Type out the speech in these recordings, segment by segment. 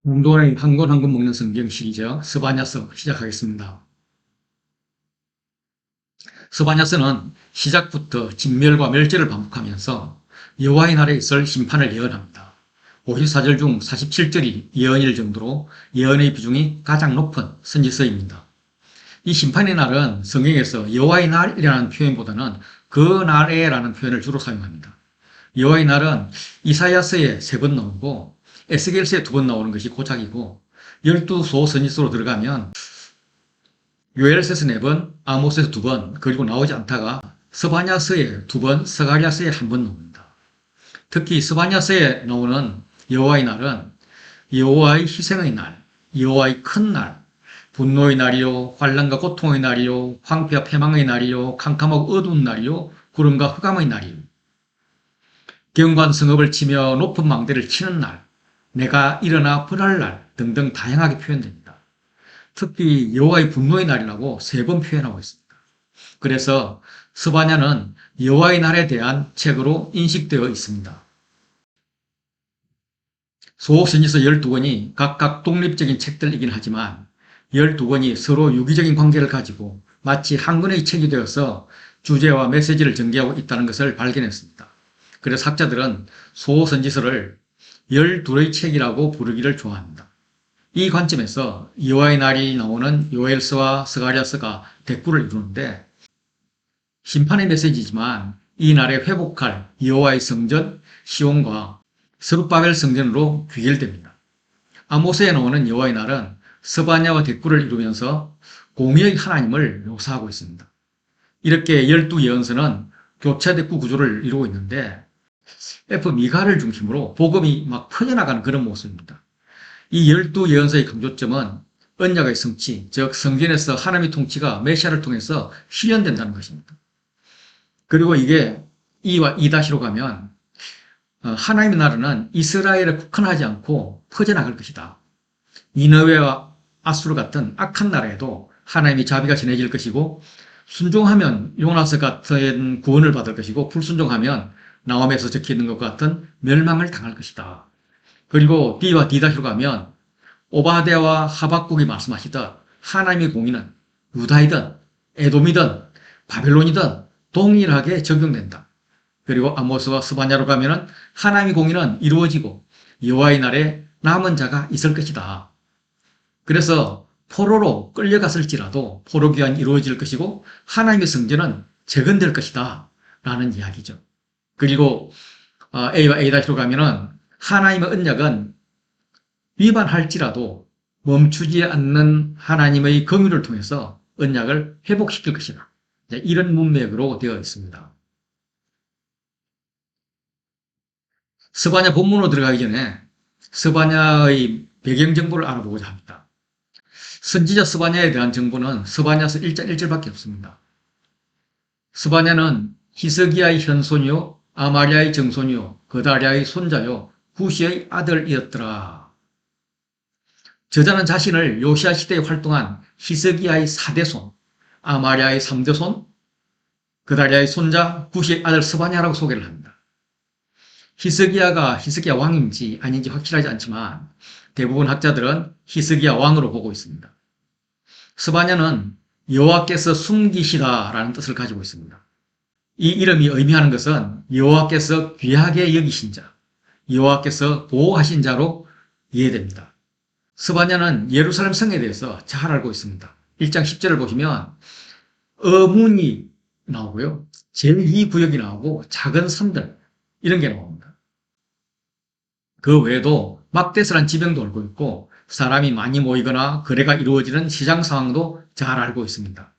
공동의 한 권 한 권 먹는 성경 시리즈 스바냐서 시작하겠습니다. 스바냐서는 시작부터 진멸과 멸절을 반복하면서 여호와의 날에 있을 심판을 예언합니다. 54절 중 47절이 예언일 정도로 예언의 비중이 가장 높은 선지서입니다. 이 심판의 날은 성경에서 여호와의 날이라는 표현보다는 그 날에라는 표현을 주로 사용합니다. 여호와의 날은 이사야서에 3번 나오고 에스겔서에 2번 나오는 것이 고작이고 12소 선지서로 들어가면 요엘서에서 4번, 아모스에서 2번, 그리고 나오지 않다가 스바냐서에 2번, 스가랴서에 1번 나옵니다. 특히 스바냐서에 나오는 여호와의 날은 여호와의 희생의 날, 여호와의 큰 날, 분노의 날이요, 환난과 고통의 날이요, 황폐와 패망의 날이요, 캄캄하고 어두운 날이요, 구름과 흑암의 날이요. 경관 성읍을 치며 높은 망대를 치는 날, 내가 일어나 벌할 날 등등 다양하게 표현됩니다. 특히 여호와의 분노의 날이라고 3번 표현하고 있습니다. 그래서 스바냐는 여호와의 날에 대한 책으로 인식되어 있습니다. 소선지서 12권이 각각 독립적인 책들이긴 하지만 12권이 서로 유기적인 관계를 가지고 마치 한 권의 책이 되어서 주제와 메시지를 전개하고 있다는 것을 발견했습니다. 그래서 학자들은 소선지서를 12의 책이라고 부르기를 좋아합니다. 이 관점에서 여호와의 날이 나오는 요엘서와 스가랴서가 대꾸를 이루는데 심판의 메시지지만 이 날에 회복할 여호와의 성전 시온과 스룹바벨 성전으로 귀결됩니다. 아모스에 나오는 여호와의 날은 스바냐와 대꾸를 이루면서 공의의 하나님을 묘사하고 있습니다. 이렇게 12예언서는 교차 대꾸 구조를 이루고 있는데 F 미가를 중심으로 복음이 막 퍼져나가는 그런 모습입니다. 이 12예언서의 강조점은 언약의 성취, 즉 성전에서 하나님의 통치가 메시아를 통해서 실현된다는 것입니다. 그리고 이게 2와 2-로 가면 하나님의 나라는 이스라엘에 국한하지 않고 퍼져나갈 것이다. 니느웨와 아수르 같은 악한 나라에도 하나님의 자비가 전해질 것이고 순종하면 요나서 같은 구원을 받을 것이고 불순종하면 나홈에서 적혀있는 것 같은 멸망을 당할 것이다. 그리고 D와 D-로 가면 오바댜와 하박국이 말씀하시듯 하나님의 공의는 유다이든 에돔이든 바벨론이든 동일하게 적용된다. 그리고 아모스와 스바냐로 가면 하나님의 공의는 이루어지고 여호와의 날에 남은 자가 있을 것이다. 그래서 포로로 끌려갔을지라도 포로 귀환이 이루어질 것이고 하나님의 성전은 재건될 것이다 라는 이야기죠. 그리고 A와 A-로 가면은 하나님의 언약은 위반할지라도 멈추지 않는 하나님의 긍휼을 통해서 언약을 회복시킬 것이다. 이런 문맥으로 되어 있습니다. 스바냐 본문으로 들어가기 전에 스바냐의 배경 정보를 알아보고자 합니다. 선지자 스바냐에 대한 정보는 스바냐서 1장 1절밖에 없습니다. 스바냐는 히스기야의 현손이요 아마리아의 정손이요 그다랴의 손자요 구시의 아들이었더라. 저자는 자신을 요시야 시대에 활동한 히스기야의 4대손, 아마리아의 3대손, 그다랴의 손자 구시의 아들 스바냐라고 소개를 합니다. 히스기야가 히스기야 왕인지 아닌지 확실하지 않지만 대부분 학자들은 히스기야 왕으로 보고 있습니다. 스바냐는 여호와께서 숨기시다라는 뜻을 가지고 있습니다. 이 이름이 의미하는 것은 여호와께서 귀하게 여기신 자, 여호와께서 보호하신 자로 이해됩니다. 스바냐는 예루살렘 성에 대해서 잘 알고 있습니다. 1장 10절을 보시면 어문이 나오고요. 제2구역이 나오고 작은 산들 이런 게 나옵니다. 그 외에도 막대스란 지명도 알고 있고 사람이 많이 모이거나 거래가 이루어지는 시장 상황도 잘 알고 있습니다.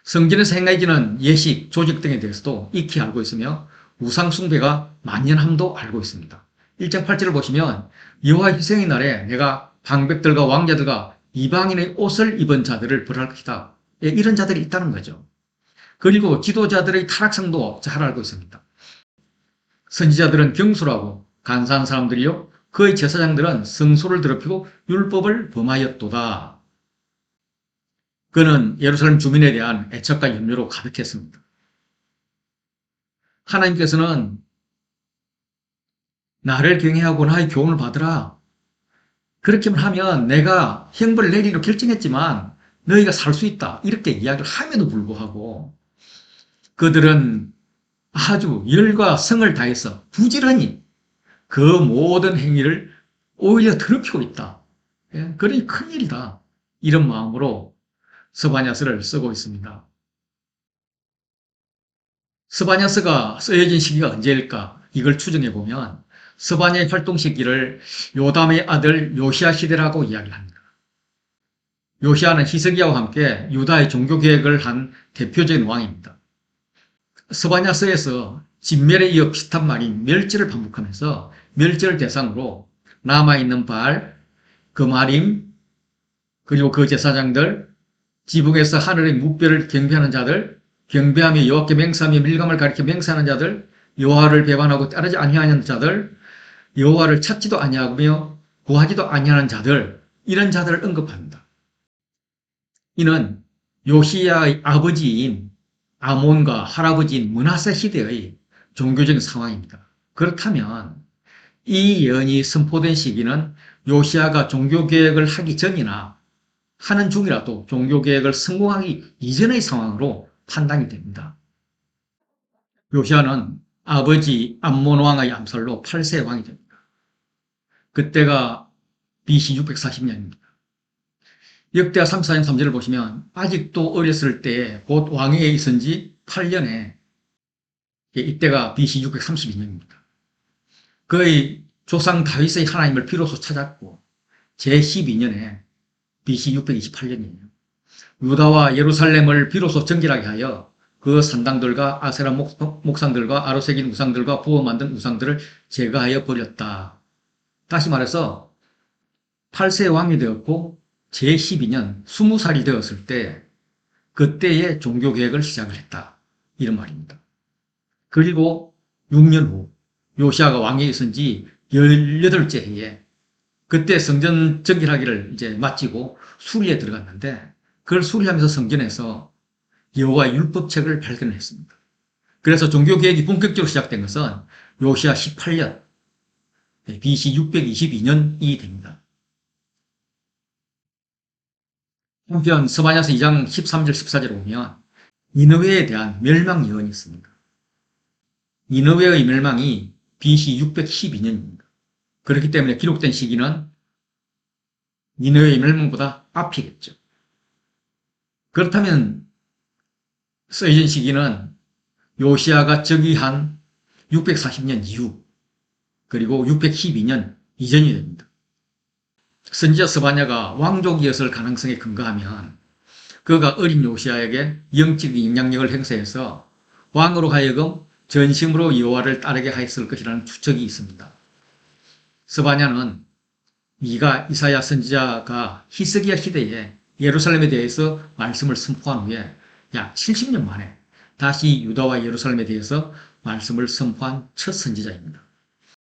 성전에서 행해지는 예식, 조직 등에 대해서도 익히 알고 있으며 우상 숭배가 만연함도 알고 있습니다. 1장 8절을 보시면 여호와 희생의 날에 내가 방백들과 왕자들과 이방인의 옷을 입은 자들을 벌할 것이다. 이런 자들이 있다는 거죠. 그리고 지도자들의 타락성도 잘 알고 있습니다. 선지자들은 경솔하고 간사한 사람들이요 그의 제사장들은 성소를 더럽히고 율법을 범하였도다. 그는 예루살렘 주민에 대한 애착과 염려로 가득했습니다. 하나님께서는 나를 경외하고 나의 교훈을 받으라. 그렇게만 하면 내가 형벌을 내리기로 결정했지만 너희가 살 수 있다. 이렇게 이야기를 함에도 불구하고 그들은 아주 열과 성을 다해서 부지런히 그 모든 행위를 오히려 더럽히고 있다. 예, 그러니 큰일이다. 이런 마음으로 스바냐스를 쓰고 있습니다. 스바냐스가 쓰여진 시기가 언제일까? 이걸 추정해 보면 스바냐의 활동 시기를 요담의 아들 요시아 시대라고 이야기를 합니다. 요시아는 히스기야와 함께 유다의 종교개혁을 한 대표적인 왕입니다. 스바냐서에서 진멸에 이어 비슷한 말인 멸절을 반복하면서 멸절 대상으로 남아있는 바알, 그마림, 그리고 그 제사장들, 지붕에서 하늘의 무뼈를 경배하는 자들, 경배하며 여호와께 맹세하며 밀감을 가리켜 맹세하는 자들, 여호와를 배반하고 따르지 아니하는 자들, 여호와를 찾지도 아니하며 구하지도 아니하는 자들, 이런 자들을 언급합니다. 이는 요시야의 아버지인 아몬과 할아버지인 므낫세 시대의 종교적인 상황입니다. 그렇다면 이 예언이 선포된 시기는 요시야가 종교개혁을 하기 전이나 하는 중이라도 종교개혁을 성공하기 이전의 상황으로 판단이 됩니다. 요시야는 아버지 암몬 왕의 암살로 8세 왕이 됩니다. 그때가 BC 640년입니다. 역대하 34년 3절을 보시면 아직도 어렸을 때 곧 왕위에 있은 지 8년에 이때가 BC 632년입니다. 그의 조상 다윗의 하나님을 비로소 찾았고 제12년에 BC 628년이에요. 유다와 예루살렘을 비로소 정결하게 하여 그 산당들과 아세라 목상들과 아로새긴 우상들과 부어 만든 우상들을 제거하여 버렸다. 다시 말해서 8세 왕이 되었고 제12년 20살이 되었을 때 그때의 종교개혁을 시작을 했다. 이런 말입니다. 그리고 6년 후 요시아가 왕위에 있은 지 18째 해에 그때 성전 정결하기를 이제 마치고 수리에 들어갔는데 그걸 수리하면서 성전에서 여호와의 율법책을 발견했습니다. 그래서 종교개혁이 본격적으로 시작된 것은 요시아 18년 BC 622년이 됩니다. 한편 스바냐서 2장 13절 14절에 보면 니느웨에 대한 멸망 예언이 있습니다. 니느웨의 멸망이 BC 612년입니다. 그렇기 때문에 기록된 시기는 니느웨의 멸망보다 앞이겠죠. 그렇다면 쓰여진 시기는 요시아가 즉위한 640년 이후 그리고 612년 이전이 됩니다. 선지자 스바냐가 왕족이었을 가능성에 근거하면 그가 어린 요시아에게 영적인 영향력을 행사해서 왕으로 하여금 전심으로 여호와를 따르게 하였을 것이라는 추측이 있습니다. 스바냐는 미가 이사야 선지자가 히스기야 시대에 예루살렘에 대해서 말씀을 선포한 후에 약 70년 만에 다시 유다와 예루살렘에 대해서 말씀을 선포한 첫 선지자입니다.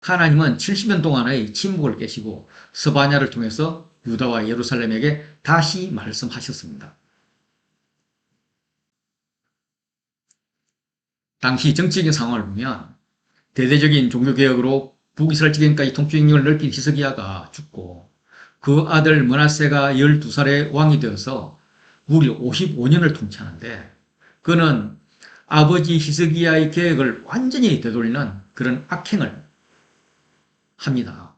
하나님은 70년 동안의 침묵을 깨시고 스바냐를 통해서 유다와 예루살렘에게 다시 말씀하셨습니다. 당시 정치적인 상황을 보면 대대적인 종교개혁으로 북이스라엘 지경까지 통치영역을 넓힌 히스기야가 죽고 그 아들 므낫세가 12살의 왕이 되어서 무려 55년을 통치하는데 그는 아버지 히스기야의 계획을 완전히 되돌리는 그런 악행을 합니다.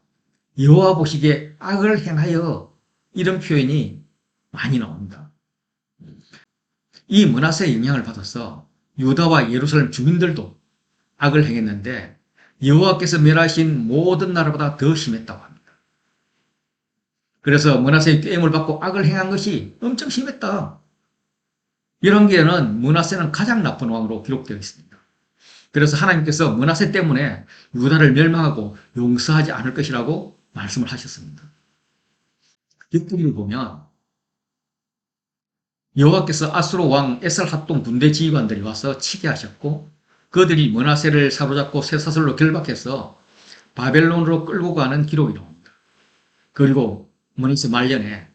여호와 보시기에 악을 행하여 이런 표현이 많이 나옵니다. 이 므낫세의 영향을 받아서 유다와 예루살렘 주민들도 악을 행했는데 여호와께서 멸하신 모든 나라보다 더 심했다고 합니다. 그래서 므낫세의 꾀임을 받고 악을 행한 것이 엄청 심했다. 열왕기에는 므낫세는 가장 나쁜 왕으로 기록되어 있습니다. 그래서 하나님께서 므낫세 때문에 유다를 멸망하고 용서하지 않을 것이라고 말씀을 하셨습니다. 역대기를 보면 여호와께서 아수르 왕 에살핫동 군대 지휘관들이 와서 치게 하셨고 그들이 므낫세를 사로잡고 쇠사슬로 결박해서 바벨론으로 끌고 가는 기록이 나옵니다. 그리고 므낫세 말년에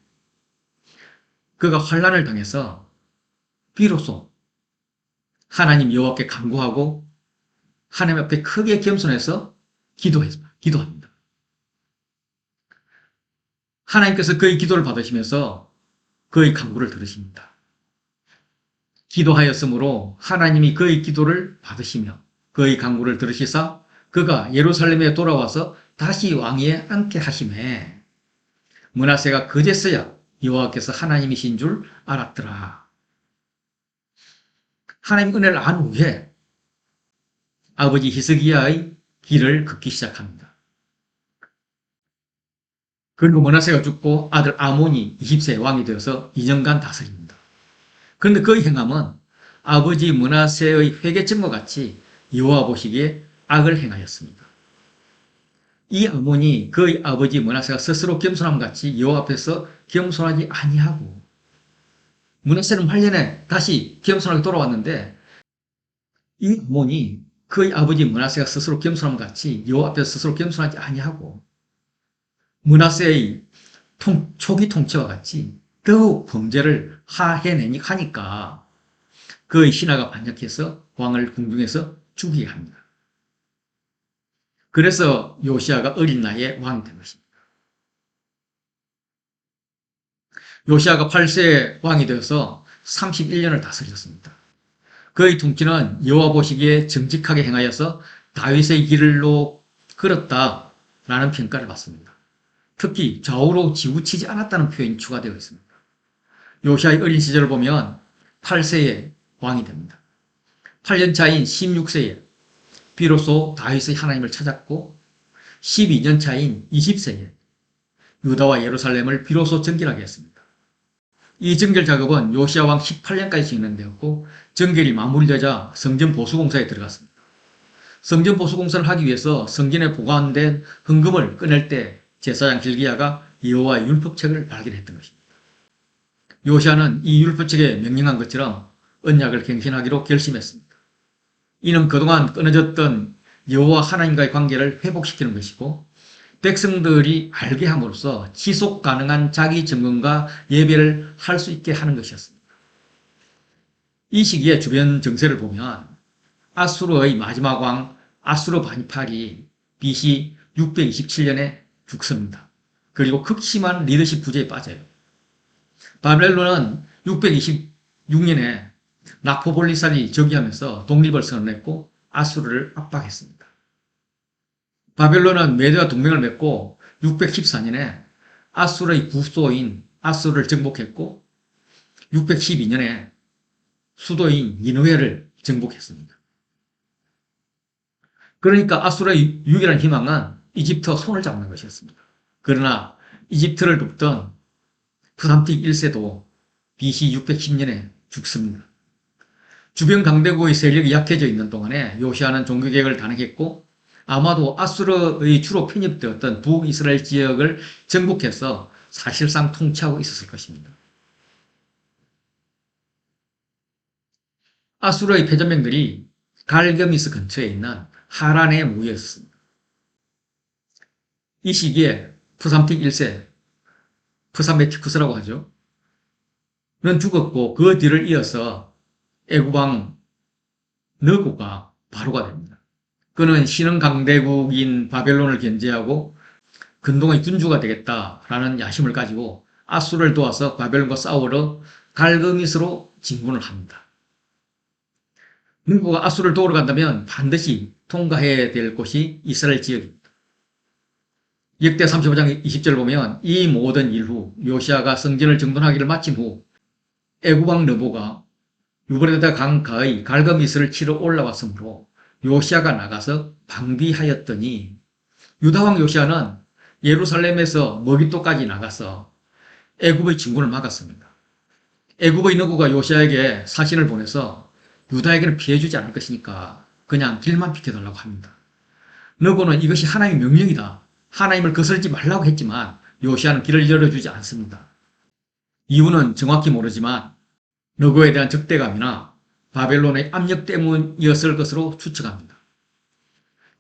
그가 환난을 당해서 비로소 하나님 여호와께 간구하고 하나님 앞에 크게 겸손해서 기도합니다. 하나님께서 그의 기도를 받으시면서 그의 간구를 들으십니다. 기도하였으므로 하나님이 그의 기도를 받으시며 그의 간구를 들으시사 그가 예루살렘에 돌아와서 다시 왕위에 앉게 하시매 므낫세가 그제서야 여호와께서 하나님이신 줄 알았더라. 하나님 은혜를 안 후에 아버지 히스기야의 길을 걷기 시작합니다. 그리고 므낫세가 죽고 아들 아몬이 20세 왕이 되어서 2년간 다스립니다. 그런데 그의 행함은 아버지 므낫세의 회개점과 같이 여호와 보시기에 악을 행하였습니다. 이 아몬이 그의 아버지 므낫세가 스스로 겸손함 같이 여호와 앞에서 겸손하지 아니하고 므낫세는 8년에 다시 겸손하게 돌아왔는데 이 아몬이 그의 아버지 므낫세가 스스로 겸손함 같이 여호와 앞에서 스스로 겸손하지 아니하고 므낫세의 초기 통치와 같이 더욱 범죄를 하니까 그의 신하가 반역해서 왕을 궁중에서 죽이게 합니다. 그래서 요시아가 어린 나이에 왕이 된 것입니다. 요시아가 8세에 왕이 되어서 31년을 다스렸습니다. 그의 통치는 여호와 보시기에 정직하게 행하여서 다윗의 길로 걸었다라는 평가를 받습니다. 특히 좌우로 지우치지 않았다는 표현이 추가되어 있습니다. 요시아의 어린 시절을 보면 8세에 왕이 됩니다. 8년 차인 16세에 비로소 다윗의 하나님을 찾았고 12년 차인 20세에 유다와 예루살렘을 비로소 정결하게 했습니다. 이 정결 작업은 요시아 왕 18년까지 진행되었고 정결이 마무리되자 성전 보수공사에 들어갔습니다. 성전 보수공사를 하기 위해서 성전에 보관된 헌금을 꺼낼 때 제사장 hil기야가 여호와의 율법책을 발견했던 것입니다. 요시아는 이 율법책에 명령한 것처럼 언약을 갱신하기로 결심했습니다. 이는 그동안 끊어졌던 여호와 하나님과의 관계를 회복시키는 것이고 백성들이 알게 함으로써 지속 가능한 자기 점검과 예배를 할 수 있게 하는 것이었습니다. 이 시기에 주변 정세를 보면 아수르의 마지막 왕 아수르바니팔이 BC 627년에 죽습니다. 그리고 극심한 리더십 부재에 빠져요. 바벨론은 626년에 나포볼리살이 즉위하면서 독립을 선언했고 아수르를 압박했습니다. 바벨론은 메대와 동맹을 맺고 614년에 아수르의 부수도인 아수르를 정복했고 612년에 수도인 니느웨를 정복했습니다. 그러니까 아수르의 유일한 희망은 이집트와 손을 잡는 것이었습니다. 그러나 이집트를 돕던 프삼틱 1세도 BC 610년에 죽습니다. 주변 강대국의 세력이 약해져 있는 동안에 요시아는 종교개혁을 단행했고 아마도 아수르의 주로 편입되었던 북이스라엘 지역을 정복해서 사실상 통치하고 있었을 것입니다. 아수르의 패전병들이 갈거미스 근처에 있는 하란에 모여있었습니다. 이 시기에 프삼틱 1세, 프사메티쿠스라고 하죠. 는 죽었고 그 뒤를 이어서 애국왕 느고가 바로가 됩니다. 그는 신흥 강대국인 바벨론을 견제하고 근동의 군주가 되겠다라는 야심을 가지고 아수르를 도와서 바벨론과 싸우러 갈그미스로 진군을 합니다. 느고가 아수르를 도우러 간다면 반드시 통과해야 될 곳이 이스라엘 지역입니다. 역대 35장 20절을 보면 이 모든 일 후 요시아가 성전을 정돈하기를 마친 후 애국왕 느보가 유브라데 강가의 갈거미스를 치러 올라왔으므로 요시아가 나가서 방비하였더니 유다왕 요시아는 예루살렘에서 머깃도까지 나가서 애굽의 진군을 막았습니다. 애굽의 느고가 요시아에게 사신을 보내서 유다에게는 피해주지 않을 것이니까 그냥 길만 비켜달라고 합니다. 느고는 이것이 하나님의 명령이다. 하나님을 거슬지 말라고 했지만 요시아는 길을 열어주지 않습니다. 이유는 정확히 모르지만 느고에 대한 적대감이나 바벨론의 압력 때문이었을 것으로 추측합니다.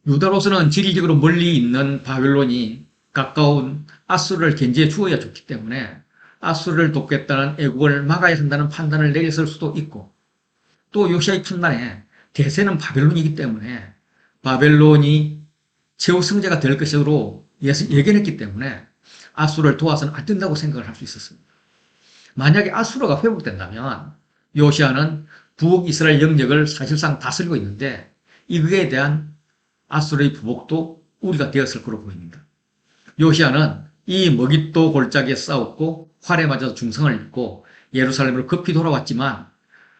유다로서는 지리적으로 멀리 있는 바벨론이 가까운 아수르를 견제해 주어야 좋기 때문에 아수르를 돕겠다는 애국을 막아야 한다는 판단을 내렸을 수도 있고 또 요시아의 판단에 대세는 바벨론이기 때문에 바벨론이 최후 승자가 될 것으로 예견했기 때문에 아수르를 도와서는 안 된다고 생각을 할 수 있었습니다. 만약에 아수르가 회복된다면 요시아는 북이스라엘 영역을 사실상 다스리고 있는데 이거에 대한 아수르의 부복도 우리가 되었을 거로 보입니다. 요시아는 이 머깃도 골짜기에 싸웠고 활에 맞아서 중상을 입고 예루살렘으로 급히 돌아왔지만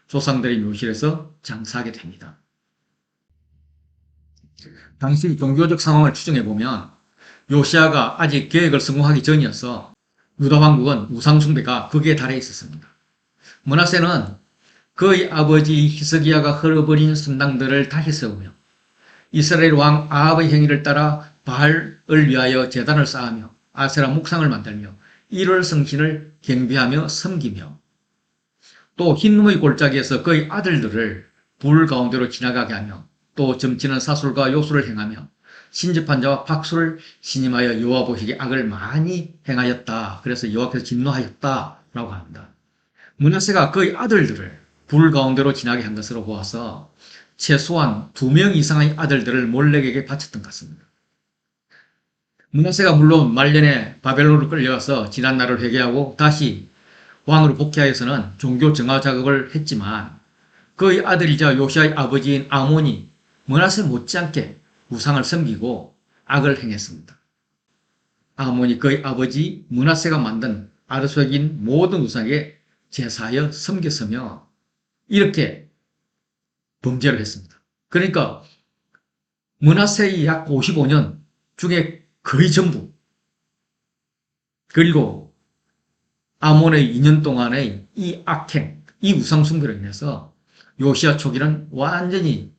조상들의 묘실에서 장사하게 됩니다. 당시 종교적 상황을 추정해보면 요시아가 아직 계획을 성공하기 전이어서 유다 왕국은 우상숭배가 극에 달해 있었습니다. 므낫세는 그의 아버지 히스기야가 헐어버린 성당들을 다시 세우며 이스라엘 왕 아합의 행위를 따라 바알을 위하여 제단을 쌓으며 아세라 목상을 만들며 일월 성신을 경배하며 섬기며 또 흰눈의 골짜기에서 그의 아들들을 불 가운데로 지나가게 하며 또 점치는 사술과 요술을 행하며 신접한 자와 박수를 신임하여 여호와 보시기에 악을 많이 행하였다. 그래서 여호와께서 진노하였다라고 합니다. 므낫세가 그의 아들들을 불 가운데로 지나게 한 것으로 보아서 최소한 2명 이상의 아들들을 몰렉에게 바쳤던 것 같습니다. 므낫세가 물론 말년에 바벨론으로 끌려가서 지난 날을 회개하고 다시 왕으로 복귀하여서는 종교 정화 작업을 했지만 그의 아들이자 요시아의 아버지인 아몬이 므낫세 못지않게 우상을 섬기고 악을 행했습니다. 아몬이 그의 아버지 므낫세가 만든 아르소긴 모든 우상에 제사하여 섬겼으며 이렇게 범죄를 했습니다. 그러니까 므낫세의 약 55년 중에 거의 전부 그리고 아몬의 2년 동안의 이 악행, 이 우상 숭배로 인해서 요시아 초기는 완전히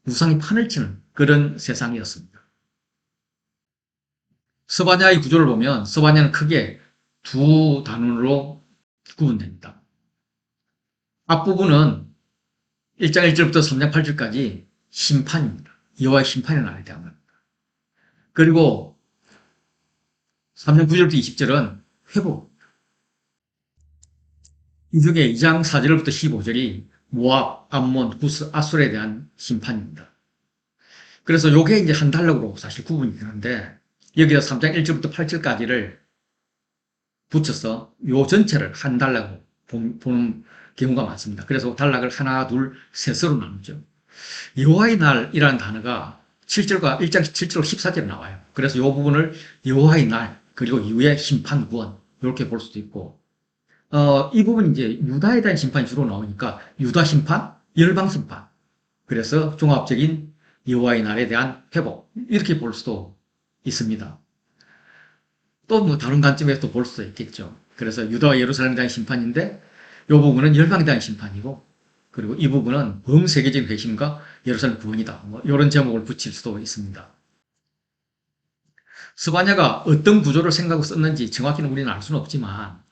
우상이 판을 치는 그런 세상이었습니다. 스바냐의 구조를 보면 스바냐는 크게 두 단원으로 구분됩니다. 앞부분은 1장 1절부터 3장 8절까지 심판입니다. 여호와의 심판의 날에 대한 겁니다. 그리고 3장 9절부터 20절은 회복. 이 중에 2장 4절부터 15절이 모압, 암몬, 구스, 아술에 대한 심판입니다. 그래서 요게 이제 한 단락으로 사실 구분이 되는데 여기다 3장 1절부터 8절까지를 붙여서 요 전체를 한 단락으로 보는 경우가 많습니다. 그래서 단락을 하나, 둘, 셋으로 나누죠. 여호와의 날이라는 단어가 7절과 1장 7절 14절에 나와요. 그래서 이 부분을 여호와의 날 그리고 이후에 심판 구원 이렇게 볼 수도 있고 이 부분이 이제 유다에 대한 심판이 주로 나오니까 유다 심판, 열방 심판. 그래서 종합적인 여호와의 날에 대한 회복 이렇게 볼 수도 있습니다. 또 뭐 다른 관점에서 또 볼 수도 있겠죠. 그래서 유다와 예루살렘에 대한 심판인데 이 부분은 열방에 대한 심판이고 그리고 이 부분은 범세계적인 회심과 예루살렘 구원이다. 뭐 이런 제목을 붙일 수도 있습니다. 스바냐가 어떤 구조를 생각하고 썼는지 정확히는 우리는 알 수는 없지만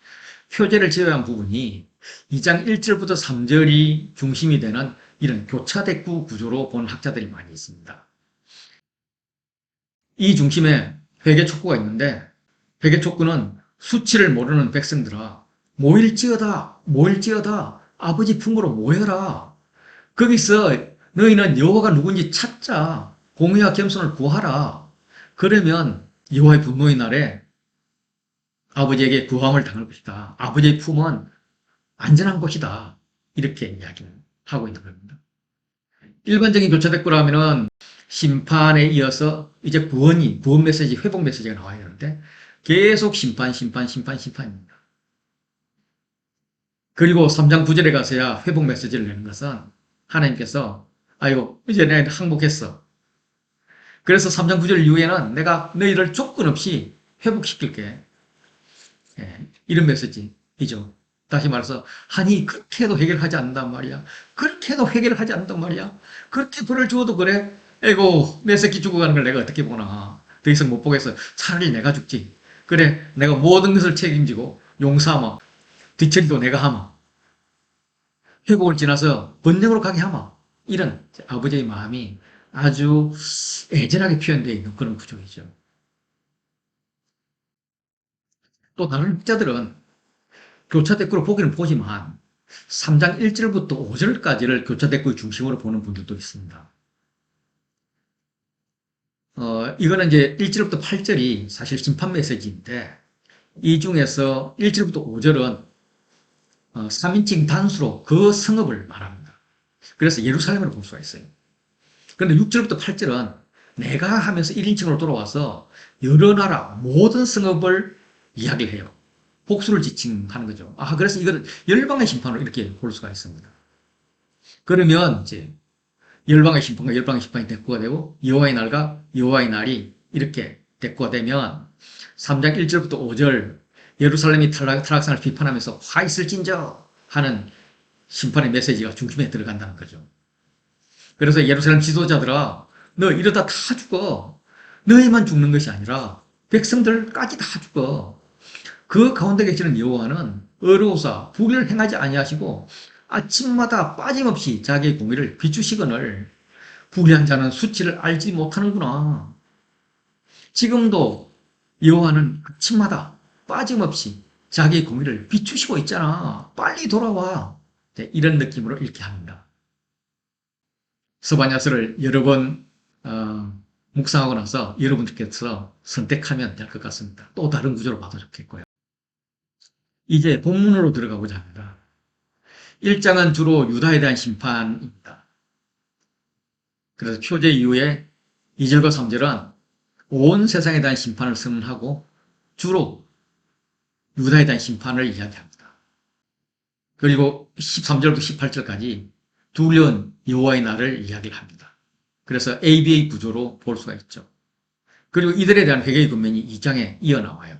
표제를 제외한 부분이 2장 1절부터 3절이 중심이 되는 이런 교차대구 구조로 보는 학자들이 많이 있습니다. 이 중심에 회개촉구가 있는데 회개촉구는 수치를 모르는 백성들아 모일지어다 모일지어다 아버지 품으로 모여라. 거기서 너희는 여호와가 누군지 찾자. 공의와 겸손을 구하라. 그러면 여호와의 분노의 날에 아버지에게 구함을 당할 것이다. 아버지의 품은 안전한 곳이다. 이렇게 이야기를 하고 있는 겁니다. 일반적인 교차대꾸라면은 심판에 이어서 이제 구원 메시지, 회복 메시지가 나와야 되는데 계속 심판입니다. 그리고 3장 9절에 가서야 회복 메시지를 내는 것은 하나님께서 아이고 이제 내가 항복했어. 그래서 3장 9절 이후에는 내가 너희를 조건 없이 회복시킬게. 이런 메시지이죠. 다시 말해서 아니 그렇게 해도 해결하지 않는단 말이야. 그렇게 해도 해결을 하지 않는단 말이야. 그렇게 벌을 주어도 그래. 에고 내 새끼 죽어가는 걸 내가 어떻게 보나. 더 이상 못 보겠어. 차라리 내가 죽지. 그래 내가 모든 것을 책임지고 용서하마. 뒤처리도 내가 하마. 회복을 지나서 번영으로 가게 하마. 이런 아버지의 마음이 아주 애절하게 표현되어 있는 그런 구조이죠. 또 다른 학자들은 교차대꾸로 보기는 보지만 3장 1절부터 5절까지를 교차대꾸의 중심으로 보는 분들도 있습니다. 이거는 이제 1절부터 8절이 사실 심판 메시지인데 이 중에서 1절부터 5절은 3인칭 단수로 그 성읍을 말합니다. 그래서 예루살렘으로 볼 수가 있어요. 그런데 6절부터 8절은 내가 하면서 1인칭으로 돌아와서 여러 나라 모든 성읍을 이야기를 해요. 복수를 지칭하는 거죠. 그래서 이거는 열방의 심판으로 이렇게 볼 수가 있습니다. 그러면 이제 열방의 심판과 열방의 심판이 대꾸가 되고 여호와의 날과 여호와의 날이 이렇게 대꾸가 되면 3장 1절부터 5절 예루살렘이 타락상을 비판하면서 화 있을진저 하는 심판의 메시지가 중심에 들어간다는 거죠. 그래서 예루살렘 지도자들아 너 이러다 다 죽어. 너희만 죽는 것이 아니라 백성들까지 다 죽어. 그 가운데 계시는 여호와는 의로우사 불의를 행하지 아니하시고 아침마다 빠짐없이 자기의 공의를 비추시거늘 불의한 자는 수치를 알지 못하는구나. 지금도 여호와는 아침마다 빠짐없이 자기의 공의를 비추시고 있잖아. 빨리 돌아와. 네, 이런 느낌으로 읽게 합니다. 스바냐서를 여러 번 묵상하고 나서 여러분들께서 선택하면 될 것 같습니다. 또 다른 구조로 봐도 좋겠고요. 이제 본문으로 들어가고자 합니다. 1장은 주로 유다에 대한 심판입니다. 그래서 표제 이후에 2절과 3절은 온 세상에 대한 심판을 선언하고 주로 유다에 대한 심판을 이야기합니다. 그리고 13절부터 18절까지 두려운 여호와의 날을 이야기를 합니다. 그래서 ABA 구조로 볼 수가 있죠. 그리고 이들에 대한 회개의 권면이 2장에 이어나와요.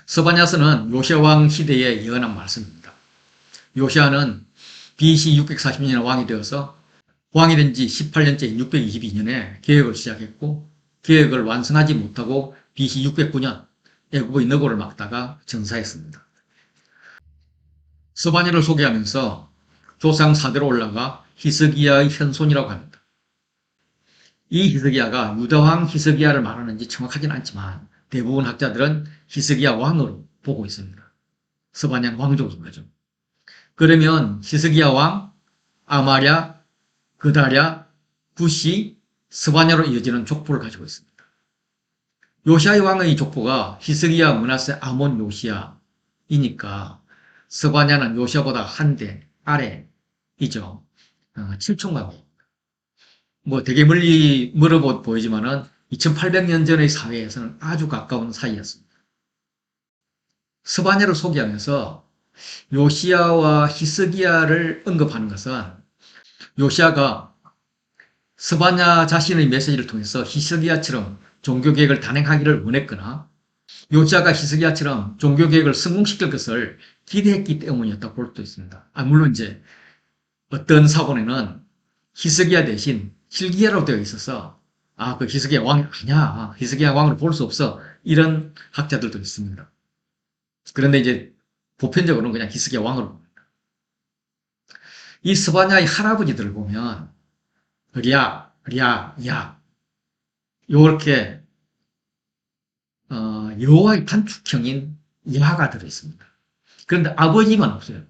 스바냐서는 요시아 왕 시대에 예언한 말씀입니다. 요시아는 BC 640년에 왕이 되어서 왕이 된 지 18년째 622년에 계획을 시작했고 계획을 완성하지 못하고 BC 609년 애굽의 너고를 막다가 전사했습니다. 스바냐를 소개하면서 조상 4대로 올라가 히스기야의 현손이라고 합니다. 이 히스기야가 유다왕 히스기야를 말하는지 정확하지는 않지만 대부분 학자들은 히스기야 왕으로 보고 있습니다. 스바냐는 왕족인 거죠. 그러면 히스기야 왕, 아마랴, 그다랴, 구시, 스바냐로 이어지는 족보를 가지고 있습니다. 요시아의 왕의 족보가 히스기야, 므낫세, 아몬, 요시야이니까 스바냐는 요시아보다 한 대 아래이죠. 7천만 뭐 되게 멀어 보이지만은 2800년 전의 사회에서는 아주 가까운 사이였습니다. 스바냐를 소개하면서 요시아와 히스기야를 언급하는 것은 요시아가 스바냐 자신의 메시지를 통해서 히스기야처럼 종교개혁을 단행하기를 원했거나 요시아가 히스기야처럼 종교개혁을 성공시킬 것을 기대했기 때문이었다고 볼 수도 있습니다. 물론 이제 어떤 사본에는 히스기야 대신 hil기야로 되어 있어서 그 히스기야 왕이 아니야. 히스기야 왕으로 볼 수 없어. 이런 학자들도 있습니다. 그런데 이제 보편적으로는 그냥 히스기야 왕으로 봅니다. 이 스바냐의 할아버지들을 보면 랴, 야 요렇게 여호와의 단축형인 야가 들어있습니다. 그런데 아버지만 없어요.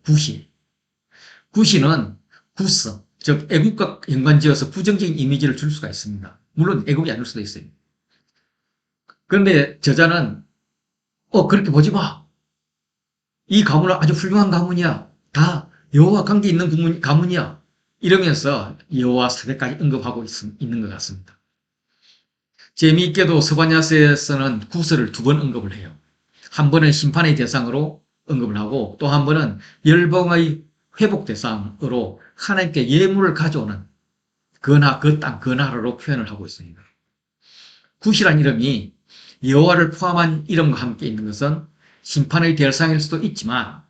구시는 구스, 즉 애국과 연관지어서 부정적인 이미지를 줄 수가 있습니다. 물론 애국이 아닐 수도 있어요. 그런데 저자는 그렇게 보지 마. 이 가문은 아주 훌륭한 가문이야. 다 여호와 관계 있는 가문이야. 이러면서 여호와 세대까지 언급하고 있는 것 같습니다. 재미있게도 스바냐서에서는 구스를 2번 언급을 해요. 한 번은 심판의 대상으로 언급을 하고 또 한 번은 열방의 회복 대상으로 하나님께 예물을 가져오는 그 땅, 그 나라로 표현을 하고 있습니다. 굿이란 이름이 여호와를 포함한 이름과 함께 있는 것은 심판의 대상일 수도 있지만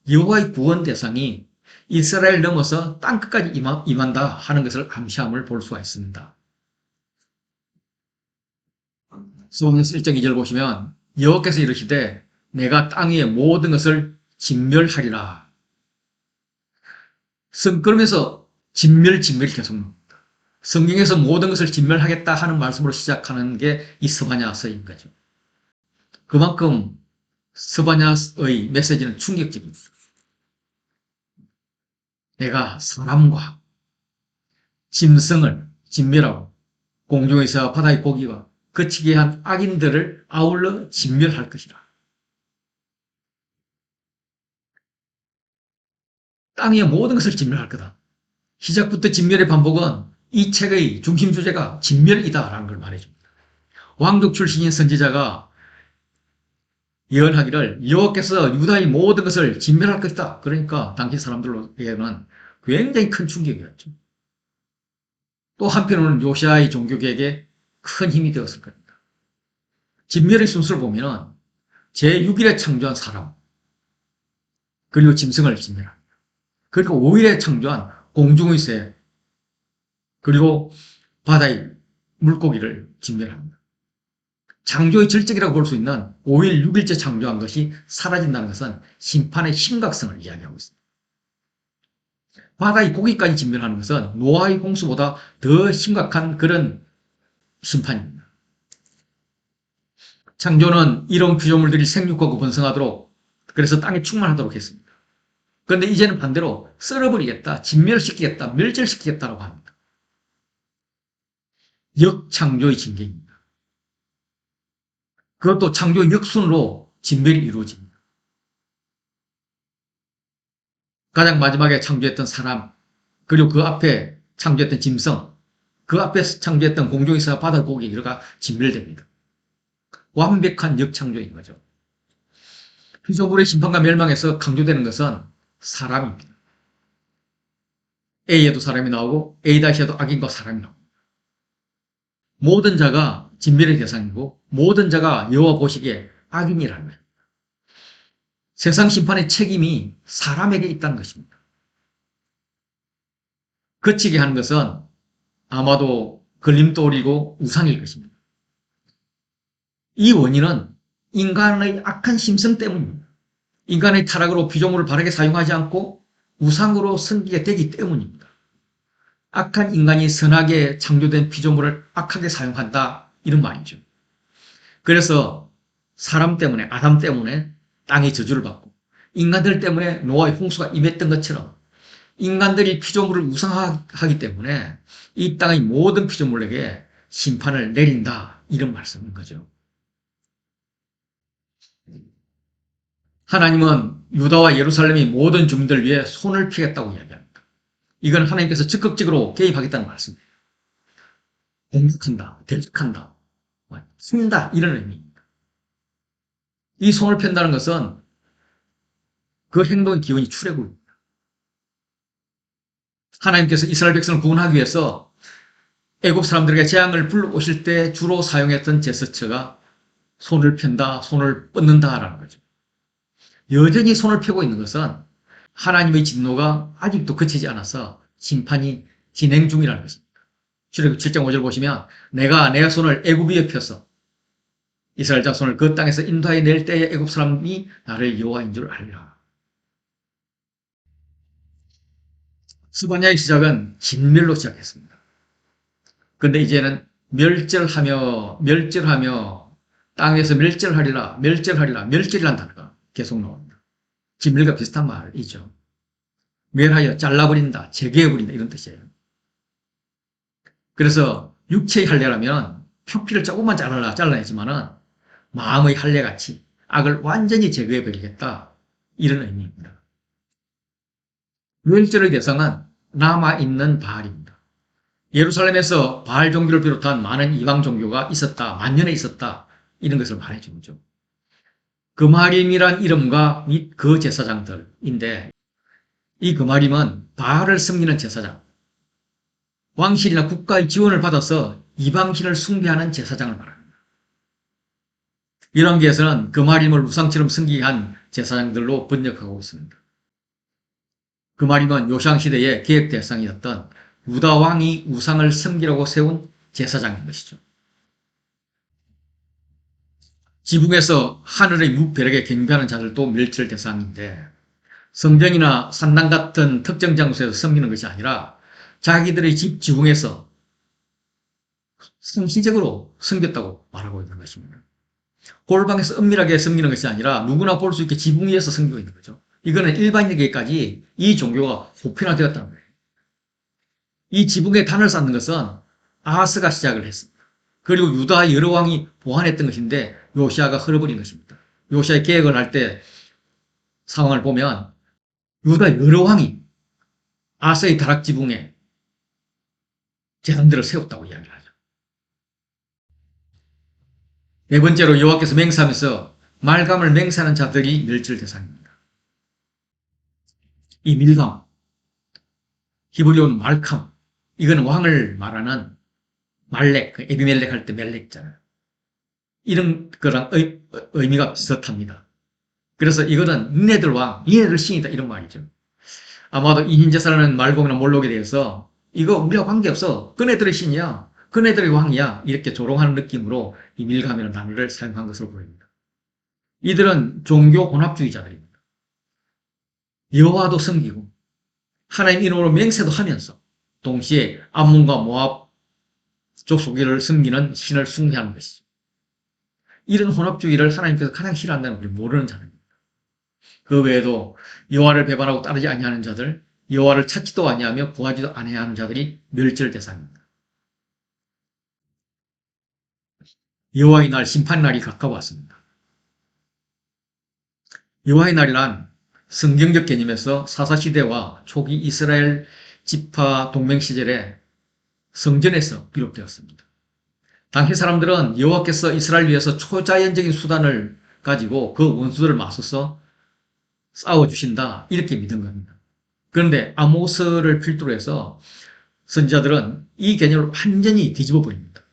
여호와의 구원 대상이 이스라엘 넘어서 땅끝까지 임한다 하는 것을 암시함을 볼 수가 있습니다. 스바냐서 1장 2절 보시면 여호와께서 이르시되 내가 땅 위의 모든 것을 진멸하리라. 그러면서 진멸 계속 나옵니다. 성경에서 모든 것을 진멸하겠다 하는 말씀으로 시작하는 게 이 스바냐서인 거죠. 그만큼 스바냐의 메시지는 충격적입니다. 내가 사람과 짐승을 진멸하고 공중에서 바다의 고기와 거치게 한 악인들을 아울러 진멸할 것이라. 땅의 모든 것을 진멸할 거다. 시작부터 진멸의 반복은 이 책의 중심 주제가 진멸이다라는 걸 말해줍니다. 왕족 출신인 선지자가 예언하기를 여호와께서 유다의 모든 것을 진멸할 것이다. 그러니까 당시 사람들에게는 굉장히 큰 충격이었죠. 또 한편으로는 요시아의 종교개혁에 큰 힘이 되었을 겁니다. 진멸의 순서를 보면 제6일에 창조한 사람, 그리고 짐승을 진멸합니다. 그리고 5일에 창조한 공중의 새, 그리고 바다의 물고기를 진멸합니다. 창조의 절정이라고 볼 수 있는 5일, 6일째 창조한 것이 사라진다는 것은 심판의 심각성을 이야기하고 있습니다. 바다의 고기까지 진멸하는 것은 노아의 홍수보다 더 심각한 그런 심판입니다. 창조는 이런 피조물들이 생육하고 번성하도록, 그래서 땅에 충만하도록 했습니다. 그런데 이제는 반대로 썰어버리겠다, 진멸시키겠다, 멸절시키겠다라고 합니다. 역창조의 징계입니다. 그것도 창조의 역순으로 진멸이 이루어집니다. 가장 마지막에 창조했던 사람, 그리고 그 앞에 창조했던 짐승, 그 앞에 창조했던 공중에서 바다 고기, 이가 진멸됩니다. 완벽한 역창조인 거죠. 피조물의 심판과 멸망에서 강조되는 것은 사람입니다. A에도 사람이 나오고 A-에도 악인과 사람이 나옵니다. 모든 자가 진멸의 대상이고 모든 자가 여호와 보시기에 악인이라는 거예요. 세상 심판의 책임이 사람에게 있다는 것입니다. 그치게 하는 것은 아마도 걸림돌이고 우상일 것입니다. 이 원인은 인간의 악한 심성 때문입니다. 인간의 타락으로 피조물을 바르게 사용하지 않고 우상으로 섬기게 되기 때문입니다. 악한 인간이 선하게 창조된 피조물을 악하게 사용한다, 이런 말이죠. 그래서 사람 때문에, 아담 때문에 땅이 저주를 받고 인간들 때문에 노아의 홍수가 임했던 것처럼 인간들이 피조물을 우상화하기 때문에 이 땅의 모든 피조물에게 심판을 내린다, 이런 말씀인 거죠. 하나님은 유다와 예루살렘의 모든 주민들 위해 손을 피겠다고 이야기합니다. 이건 하나님께서 적극적으로 개입하겠다는 말씀이에요. 공격한다, 대적한다, 쓴다, 이런 의미입니다. 이 손을 편다는 것은 그 행동의 기원이 출애굽입니다. 하나님께서 이스라엘 백성을 구원하기 위해서 애굽 사람들에게 재앙을 불러오실 때 주로 사용했던 제스처가 손을 편다, 손을 뻗는다라는 거죠. 여전히 손을 펴고 있는 것은 하나님의 진노가 아직도 그치지 않아서 심판이 진행 중이라는 것입니다. 출애굽 7장 5절 보시면 내가 내 손을 애굽 위에 펴서 이스라엘 자손을 그 땅에서 인도하여 낼 때에 애굽 사람이 나를 여호와인 줄 알리라. 스바냐의 시작은 진멸로 시작했습니다. 그런데 이제는 멸절하며 땅에서 멸절하리라, 멸절이란 단어가 계속 나옵니다. 진멸과 비슷한 말이죠. 멸하여 잘라버린다, 제거해버린다, 이런 뜻이에요. 그래서 육체의 할례라면 표피를 조금만 잘라내지만은 마음의 할례같이 악을 완전히 제거해버리겠다, 이런 의미입니다. 멸절의 대상은 남아있는 바알입니다. 예루살렘에서 바알 종교를 비롯한 많은 이방 종교가 있었다, 만년에 있었다, 이런 것을 말해주죠. 그마림이란 이름과 및 그 제사장들인데, 이 그마림은 바알을 섬기는 제사장, 왕실이나 국가의 지원을 받아서 이방신을 숭배하는 제사장을 말합니다. 열왕기에서는 그마림을 우상처럼 섬기게 한 제사장들로 번역하고 있습니다. 그마림은 요시야 시대의 개혁 대상이었던 유다 왕이 우상을 섬기라고 세운 제사장인 것이죠. 지붕에서 하늘의 무별에게 경배하는 자들도 멸절 대상인데, 성전이나 산당 같은 특정 장소에서 섬기는 것이 아니라 자기들의 집 지붕에서 상시적으로 섬겼다고 말하고 있는 것입니다. 골방에서 은밀하게 섬기는 것이 아니라 누구나 볼 수 있게 지붕 위에서 섬기고 있는 거죠. 이거는 일반인에게까지 이 종교가 보편화되었다는 거예요. 이 지붕에 단을 쌓는 것은 아하스가 시작을 했습니다. 그리고 유다 여러 왕이 보완했던 것인데 요시아가 흘러버린 것입니다. 요시아의 개혁을 할 때 상황을 보면 유다 여러 왕이 아서의 다락지붕에 제단들을 세웠다고 이야기를 하죠. 네 번째로 여호와께서 맹세하면서 말감을 맹세하는 자들이 멸절 대상입니다. 이 밀감, 히브리어는 말캄, 이거는 왕을 말하는 말렉, 에비멜렉 할 때 멜렉잖아요. 이런 거랑 의미가 비슷합니다. 그래서 이거는 니네들 왕, 니네들 신이다 이런 말이죠. 아마도 이흰제사라는 말곡이나 몰록에 대해서 이거 우리와 관계없어. 그네들의 신이야. 그네들의 왕이야. 이렇게 조롱하는 느낌으로 이 밀감이라는 단어를 사용한 것으로 보입니다. 이들은 종교 혼합주의자들입니다. 여호와도 섬기고 하나님 이름으로 맹세도 하면서 동시에 암몬과 모압 족속을 섬기는 신을 숭배하는 것이죠. 이런 혼합주의를 하나님께서 가장 싫어한다는 우리 모르는 자들입니다. 그 외에도 여호와를 배반하고 따르지 아니하는 자들, 여호와를 찾지도 아니하며 구하지도 아니해야 하는 자들이 멸절 대상입니다. 여호와의 날, 심판의 날이 가까웠습니다. 여호와의 날이란 성경적 개념에서 사사시대와 초기 이스라엘 지파 동맹 시절에 성전에서 비롯되었습니다. 당시 사람들은 여호와께서 이스라엘 위해서 초자연적인 수단을 가지고 그 원수들을 맞서서 싸워주신다 이렇게 믿은 겁니다. 그런데 아모스를 필두로 해서 선지자들은 이 개념을 완전히 뒤집어 버립니다.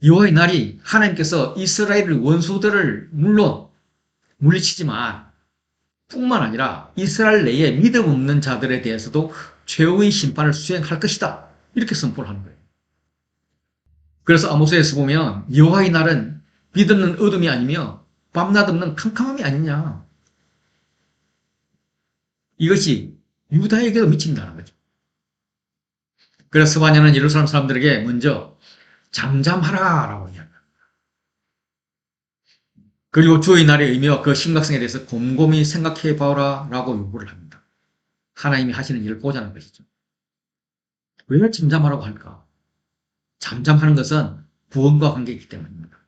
여호와의 날이 하나님께서 이스라엘 원수들을 물론 물리치지만 뿐만 아니라 이스라엘 내에 믿음 없는 자들에 대해서도 최후의 심판을 수행할 것이다. 이렇게 선포를 하는 거예요. 그래서 아모스에서 보면 여호와의 날은 빛 없는 어둠이 아니며 밤낮 없는 캄캄함이 아니냐. 이것이 유다에게도 미친다는 거죠. 그래서 스바냐는 예루살렘 사람들에게 먼저 잠잠하라라고 이야기합니다. 그리고 주의 날의 의미와 그 심각성에 대해서 곰곰이 생각해 봐라라고 요구를 합니다. 하나님이 하시는 일을 보자는 것이죠. 왜 잠잠하라고 할까? 잠잠하는 것은 구원과 관계이기 때문입니다.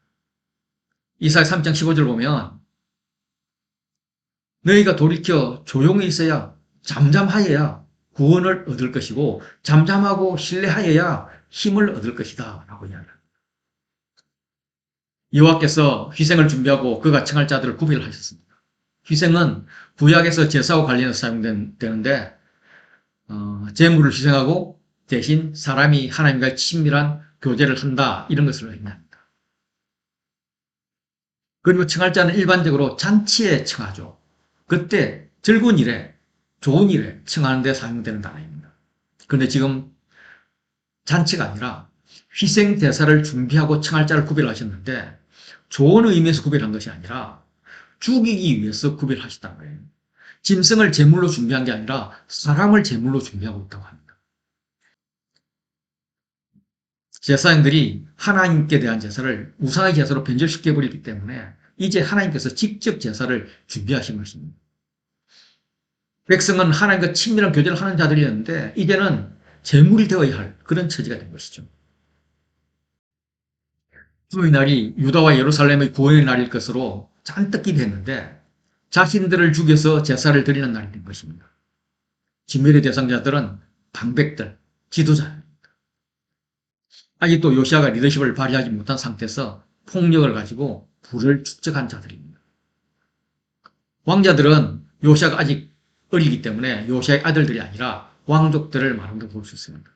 이사야 3장 15절 보면 너희가 돌이켜 조용히 있어야 잠잠하여야 구원을 얻을 것이고 잠잠하고 신뢰하여야 힘을 얻을 것이다 라고 이야기합니다. 여호와께서 희생을 준비하고 그가 청할 자들을 구별하셨습니다. 희생은 구약에서 제사와 관련해서 사용되는데 제물을 희생하고 대신 사람이 하나님과의 친밀한 교제를 한다 이런 것을 의미합니다. 그리고 청할 자는 일반적으로 잔치에 청하죠. 그때 즐거운 일에 좋은 일에 청하는 데 사용되는 단어입니다. 그런데 지금 잔치가 아니라 희생 대사를 준비하고 청할 자를 구별하셨는데 좋은 의미에서 구별한 것이 아니라 죽이기 위해서 구별하셨다는 거예요. 짐승을 제물로 준비한 게 아니라 사람을 제물로 준비하고 있다고 합니다. 제사장들이 하나님께 대한 제사를 우상의 제사로 변절시켜버리기 때문에 이제 하나님께서 직접 제사를 준비하신 것입니다. 백성은 하나님과 친밀한 교제를 하는 자들이었는데 이제는 제물이 되어야 할 그런 처지가 된 것이죠. 주의 날이 유다와 예루살렘의 구원의 날일 것으로 잔뜩 기대했는데 자신들을 죽여서 제사를 드리는 날이 된 것입니다. 진멸의 대상자들은 방백들, 지도자입니다. 아직도 요시아가 리더십을 발휘하지 못한 상태에서 폭력을 가지고 불을 축적한 자들입니다. 왕자들은 요시아가 아직 어리기 때문에 요시아의 아들들이 아니라 왕족들을 말한다고 볼 수 있습니다.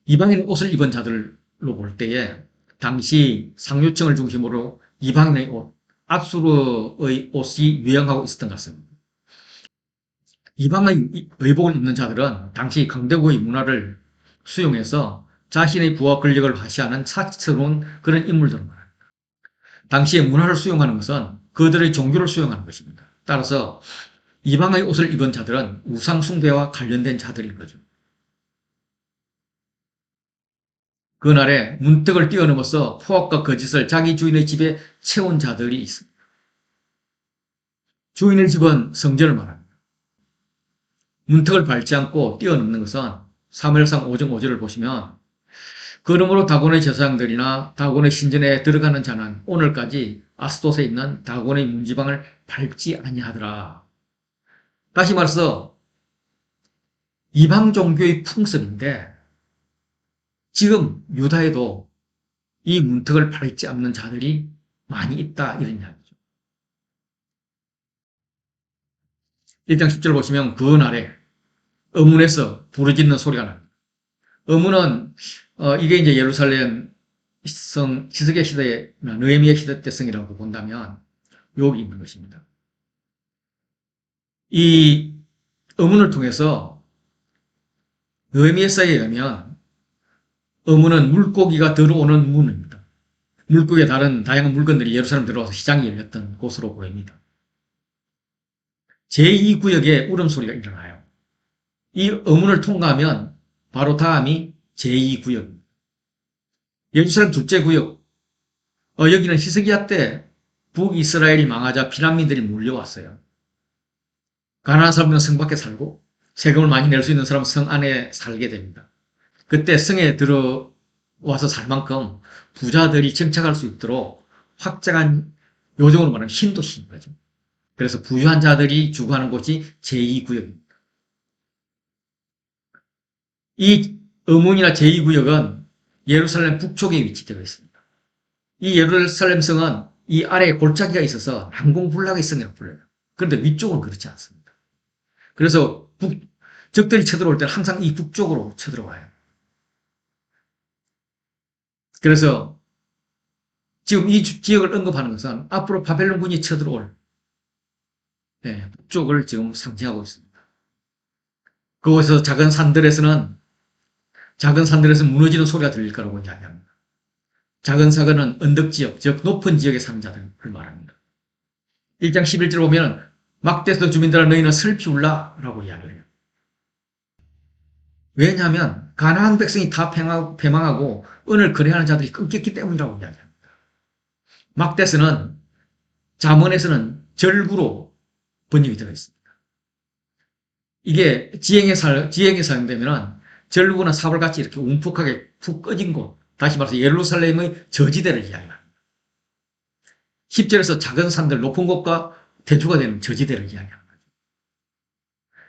이방인 옷을 입은 자들로 볼 때에 당시 상류층을 중심으로 이방인의 옷, 압수르의 옷이 유행하고 있었던 것 같습니다. 이방의 의복을 입는 자들은 당시 강대국의 문화를 수용해서 자신의 부와 권력을 과시하는 사치스러운 그런 인물들을 말합니다. 당시의 문화를 수용하는 것은 그들의 종교를 수용하는 것입니다. 따라서 이방의 옷을 입은 자들은 우상 숭배와 관련된 자들인 거죠. 그날에 문턱을 뛰어넘어서 포악과 거짓을 자기 주인의 집에 채운 자들이 있습니다. 주인의 집은 성전을 말합니다. 문턱을 밟지 않고 뛰어넘는 것은 사무엘상 5장 5절을 보시면 그러므로 다곤의 제사장들이나 다곤의 신전에 들어가는 자는 오늘까지 아스돗에 있는 다곤의 문지방을 밟지 아니하더라. 다시 말해서 이방 종교의 풍습인데 지금 유다에도 이 문턱을 밟지 않는 자들이 많이 있다 이런 이야기죠. 1장 10절 보시면 그 날에 의문에서 부르짖는 소리가 납니다. 의문은 이게 이제 예루살렘 성 히스기야 시대의 느헤미야 시대 때성이라고 본다면 여기 있는 것입니다. 이 의문을 통해서 느헤미야서에 의하면 의문은 물고기가 들어오는 문입니다. 물고기에 다른 다양한 물건들이 예루살렘 들어와서 시장이 열렸던 곳으로 보입니다. 제2구역에 울음소리가 일어나요. 이 의문을 통과하면 바로 다음이 제2구역입니다. 예루살렘 둘째 구역, 여기는 히스기야 때 북이스라엘이 망하자 피난민들이 몰려왔어요. 가난한 사람들은 성 밖에 살고 세금을 많이 낼 수 있는 사람은 성 안에 살게 됩니다. 그때 성에 들어와서 살 만큼 부자들이 정착할 수 있도록 확장한, 요즘으로 말하면 신도시인 거죠. 그래서 부유한 자들이 주거하는 곳이 제2구역입니다. 이 의문이나 제2구역은 예루살렘 북쪽에 위치되어 있습니다. 이 예루살렘 성은 이 아래에 골짜기가 있어서 난공불락의 성이라고 불려요. 그런데 위쪽은 그렇지 않습니다. 그래서 적들이 쳐들어올 때는 항상 이 북쪽으로 쳐들어와요. 그래서 지금 이 지역을 언급하는 것은 앞으로 바벨론군이 쳐들어올 북쪽을 지금 상징하고 있습니다. 그곳에서 작은 산들에서 무너지는 소리가 들릴 거라고 이야기합니다. 작은 산은 언덕지역, 즉 높은 지역에 사는 자들을 말합니다. 1장 11절 보면 막대서 주민들아 너희는 슬피 울라라고 이야기를 해요. 왜냐하면 가나안 백성이 다 패망하고 은을 거래하는 자들이 끊겼기 때문이라고 이야기합니다. 막대서는 잠언에서는 절구로 번역이 되어 있습니다. 이게 지형에 사용되면 절구나 사벌같이 이렇게 움푹하게 푹 꺼진 곳, 다시 말해서 예루살렘의 저지대를 이야기합니다. 10절에서 작은 산들, 높은 곳과 대조가 되는 저지대를 이야기합니다.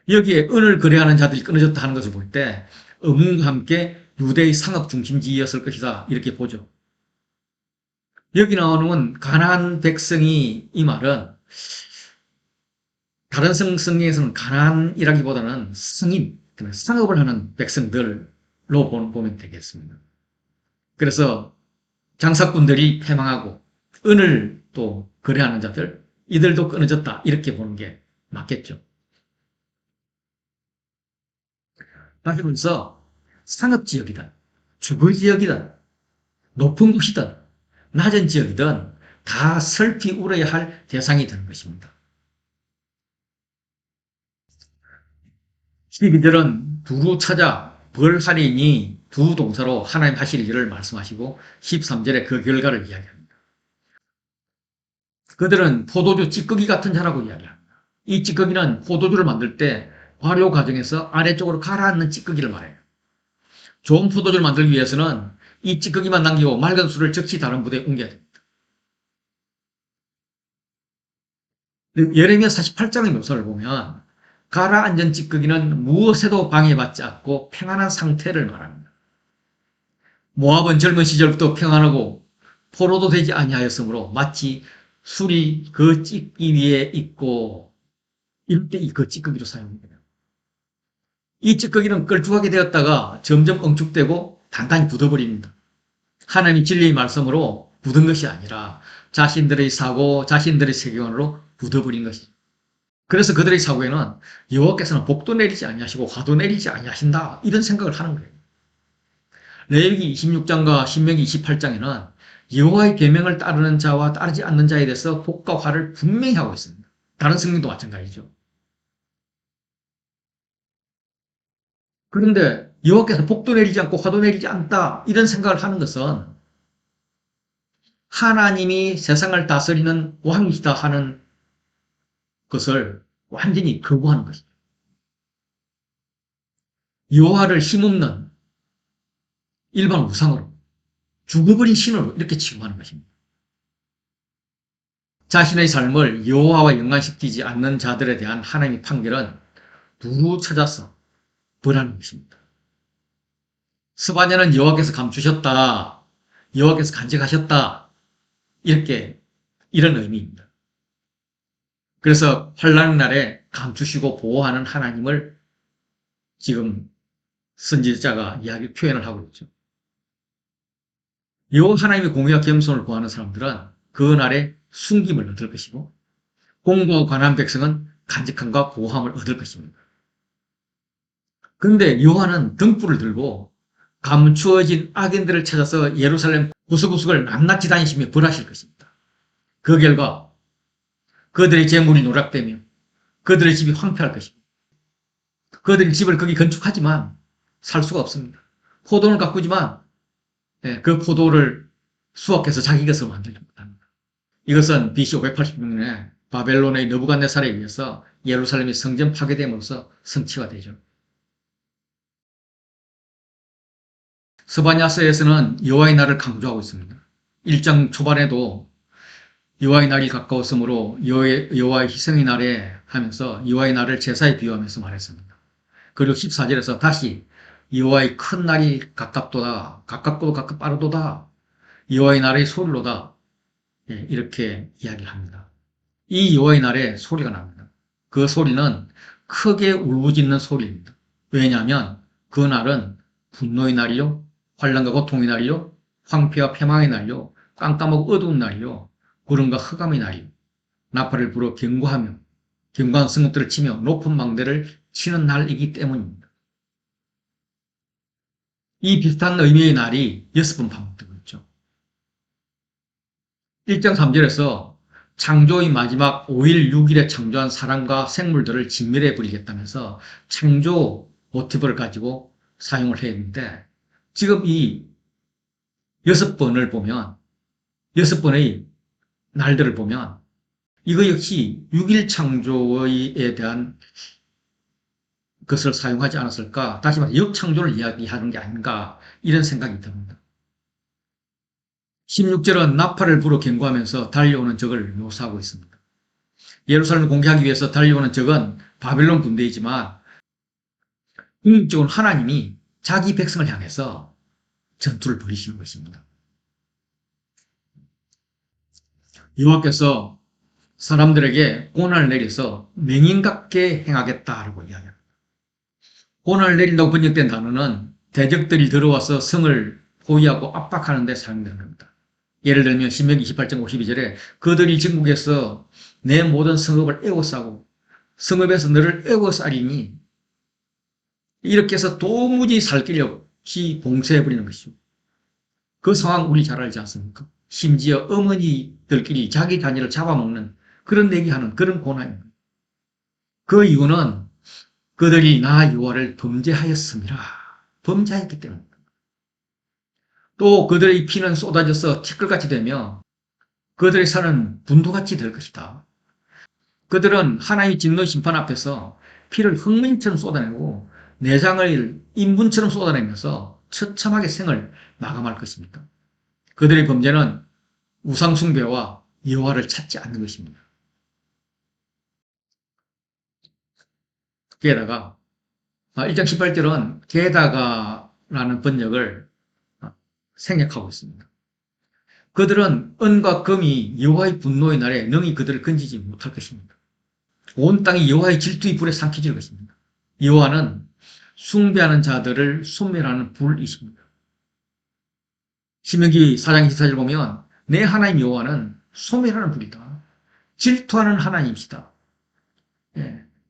여기에 은을 거래하는 자들이 끊어졌다 하는 것을 볼 때 의문과 함께 유대의 상업 중심지였을 것이다 이렇게 보죠. 여기 나오는 가나안 백성이 이 말은 다른 성경에서는 가나안이라기보다는 성인, 상업을 하는 백성들로 보면 되겠습니다. 그래서 장사꾼들이 패망하고 은을 또 거래하는 자들, 이들도 끊어졌다 이렇게 보는 게 맞겠죠. 다시 말해서 상업지역이든 주거지역이든 높은 곳이든 낮은 지역이든 다 슬피 울어야 할 대상이 되는 것입니다. 12절은 두루 찾아 벌하리니 두 동사로 하나님 하실 일을 말씀하시고 13절에 그 결과를 이야기합니다. 그들은 포도주 찌꺼기 같은 자라고 이야기합니다. 이 찌꺼기는 포도주를 만들 때 발효 과정에서 아래쪽으로 가라앉는 찌꺼기를 말해요. 좋은 포도주를 만들기 위해서는 이 찌꺼기만 남기고 맑은 술을 즉시 다른 부대에 옮겨야 됩니다. 예레미야 48장의 묘사를 보면 가라앉은 찌꺼기는 무엇에도 방해받지 않고 평안한 상태를 말합니다. 모압은 젊은 시절부터 평안하고 포로도 되지 아니하였으므로 마치 술이 그 찌꺼기 위에 있고 이럴 때 그 찌꺼기로 사용돼요. 이 찌꺼기는 걸쭉하게 되었다가 점점 엉축되고 단단히 굳어버립니다. 하나님 진리의 말씀으로 굳은 것이 아니라 자신들의 사고, 자신들의 세계관으로 굳어버린 것이죠. 그래서 그들의 사고에는 여호와께서는 복도 내리지 아니하시고 화도 내리지 아니하신다 이런 생각을 하는 거예요. 레위기 26장과 신명기 28장에는 여호와의 계명을 따르는 자와 따르지 않는 자에 대해서 복과 화를 분명히 하고 있습니다. 다른 성경도 마찬가지죠. 그런데 여호와께서 복도 내리지 않고 화도 내리지 않다 이런 생각을 하는 것은 하나님이 세상을 다스리는 왕이시다 하는 것을 완전히 거부하는 것입니다. 여호와를 힘없는 일반 우상으로 죽어버린 신으로 이렇게 취급하는 것입니다. 자신의 삶을 여호와와 연관시키지 않는 자들에 대한 하나님의 판결은 두루 찾아서 벌하는 것입니다. 스바냐는 여호와께서 감추셨다, 여호와께서 간직하셨다, 이렇게 이런 의미입니다. 그래서 환난 날에 감추시고 보호하는 하나님을 지금 선지자가 이야기 표현을 하고 있죠. 여호와 하나님의 공의와 겸손을 구하는 사람들은 그 날에 숨김을 얻을 것이고, 공고와 관한 백성은 간직함과 보호함을 얻을 것입니다. 그런데 여호와는 등불을 들고 감추어진 악인들을 찾아서 예루살렘 구석구석을 낱낱이 다니시며 벌하실 것입니다. 그 결과 그들의 재물이 누락되며 그들의 집이 황폐할 것입니다. 그들이 집을 거기 건축하지만 살 수가 없습니다. 포도는 가꾸지만 그 포도를 수확해서 자기 것으로 만들지 못합니다. 이것은 BC 586년에 바벨론의 느부갓네살에 의해서 예루살렘이 성전 파괴됨으로써 성취가 되죠. 스바냐서에서는 여호와의 날을 강조하고 있습니다. 1장 초반에도 여호와의 날이 가까웠으므로 여호와의 희생의 날에 하면서 여호와의 날을 제사에 비유하면서 말했습니다. 그리고 14절에서 다시 여호와의 큰 날이 가깝도다, 가깝고도 가깝 빠르도다, 여호와의 날의 소리로다, 이렇게 이야기를 합니다. 이 여호와의 날에 소리가 납니다. 그 소리는 크게 울부짖는 소리입니다. 왜냐하면 그 날은 분노의 날이요, 환난과 고통의 날이요, 황폐와 패망의 날이요, 깜깜하고 어두운 날이요, 구름과 흑암의 날이요, 나팔을 불어 경고하며 경고한 성읍들을 치며 높은 망대를 치는 날이기 때문입니다. 이 비슷한 의미의 날이 6번 반복되고 있죠. 1장 3절에서 창조의 마지막 5일, 6일에 창조한 사람과 생물들을 진멸해 버리겠다면서 창조 모티브를 가지고 사용을 해야 했는데, 지금 이 6번을 보면, 6번의 날들을 보면 이거 역시 6일 창조에 대한 것을 사용하지 않았을까? 다시 말해 역창조를 이야기하는 게 아닌가? 이런 생각이 듭니다. 16절은 나팔을 불어 경고하면서 달려오는 적을 묘사하고 있습니다. 예루살렘을 공개하기 위해서 달려오는 적은 바벨론 군대이지만 궁극적으로 하나님이 자기 백성을 향해서 전투를 벌이시는 것입니다. 여호와께서 사람들에게 고난을 내려서 맹인같게 행하겠다라고 이야기합니다. 고난을 내린다고 번역된 단어는 대적들이 들어와서 성을 포위하고 압박하는 데 사용되는 겁니다. 예를 들면 신명기 28장 52절에 그들이 전국에서 내 모든 성읍을 에워싸고 성읍에서 너를 에워싸리니, 이렇게 해서 도무지 살 길이 없이 봉쇄해버리는 것이죠. 그 상황 우리 잘 알지 않습니까? 심지어 어머니들끼리 자기 자녀를 잡아먹는 그런 얘기하는 그런 고난입니다. 그 이유는 그들이 나 여호와를 범죄하였음이라, 범죄하였기 때문입니다. 또 그들의 피는 쏟아져서 티끌같이 되며 그들의 살은 분도같이 될 것이다. 그들은 하나님의 진노 심판 앞에서 피를 흙물처럼 쏟아내고 내장을 인분처럼 쏟아내면서 처참하게 생을 마감할 것입니다. 그들의 범죄는 우상숭배와 여호와를 찾지 않는 것입니다. 게다가 1장 18절은 게다가라는 번역을 생략하고 있습니다. 그들은 은과 금이 여호와의 분노의 날에 능히 그들을 건지지 못할 것입니다. 온 땅이 여호와의 질투의 불에 삼켜질 것입니다. 여호와는 숭배하는 자들을 소멸하는 불이십니다. 신명기 4장 24절 보면 내 하나님 여호와는 소멸하는 불이다. 질투하는 하나님이시다.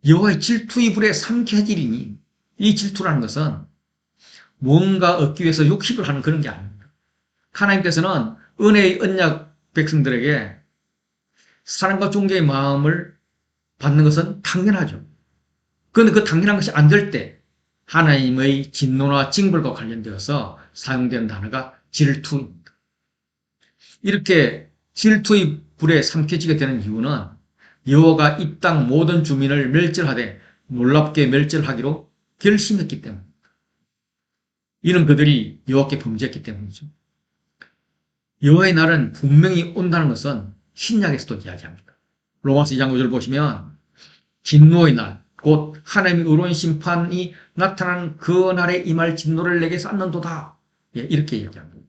여호와의 질투의 불에 삼켜지리니, 이 질투라는 것은 뭔가 얻기 위해서 욕심을 하는 그런 게 아닙니다. 하나님께서는 은혜의 언약 백성들에게 사랑과 존경의 마음을 받는 것은 당연하죠. 그런데 그 당연한 것이 안 될 때 하나님의 진노나 징벌과 관련되어서 사용되는 단어가 질투입니다. 이렇게 질투의 불에 삼켜지게 되는 이유는 여호와가 이 땅 모든 주민을 멸절하되 놀랍게 멸절하기로 결심했기 때문입니다. 이는 그들이 여호와께 범죄했기 때문이죠. 여호와의 날은 분명히 온다는 것은 신약에서도 이야기합니다. 로마서 2장 5절 보시면 진노의 날, 곧 하나님의 의로운 심판이 나타나는 그 날에 임할 진노를 내게 쌓는도다. 예, 이렇게 얘기합니다.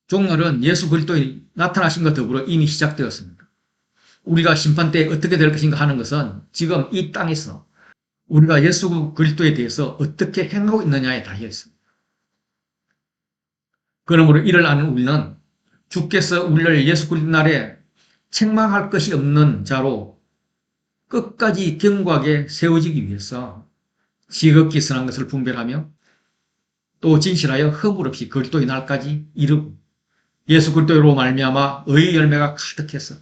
종말은 예수 그리스도의 나타나신 것 더불어 이미 시작되었습니다. 우리가 심판 때 어떻게 될 것인가 하는 것은 지금 이 땅에서 우리가 예수 그리스도에 대해서 어떻게 행하고 있느냐에 달려 있습니다. 그러므로 이를 아는 우리는 주께서 우리를 예수 그리스도 날에 책망할 것이 없는 자로 끝까지 견고하게 세워지기 위해서 지극히 선한 것을 분별하며 또 진실하여 허물 없이 그리스도의 날까지 이르고 예수 그리스도로 말미암아 의의 열매가 가득해서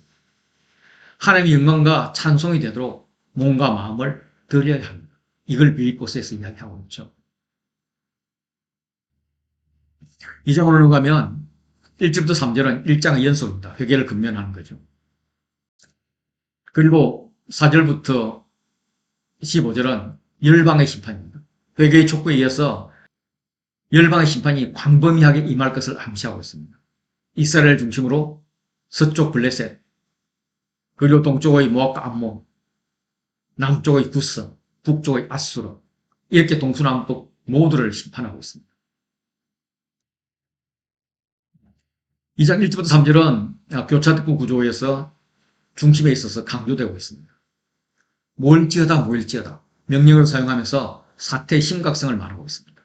하나님의 영광과 찬송이 되도록 몸과 마음을 드려야 합니다. 이걸 빌립보서에서 이야기하고 있죠. 이장으로 가면 1절부터 3절은 1장의 연속입니다. 회개를 근면하는 거죠. 그리고 4절부터 15절은 열방의 심판입니다. 회개의 촉구에 의해서 열방의 심판이 광범위하게 임할 것을 암시하고 있습니다. 이스라엘 중심으로 서쪽 블레셋, 그리고 동쪽의 모압과 암몬, 남쪽의 구스, 북쪽의 아수르, 이렇게 동서남북 모두를 심판하고 있습니다. 2장 1절부터 3절은 교차듣고 구조에서 중심에 있어서 강조되고 있습니다. 모일지어다 모일지어다 명령을 사용하면서 사태의 심각성을 말하고 있습니다.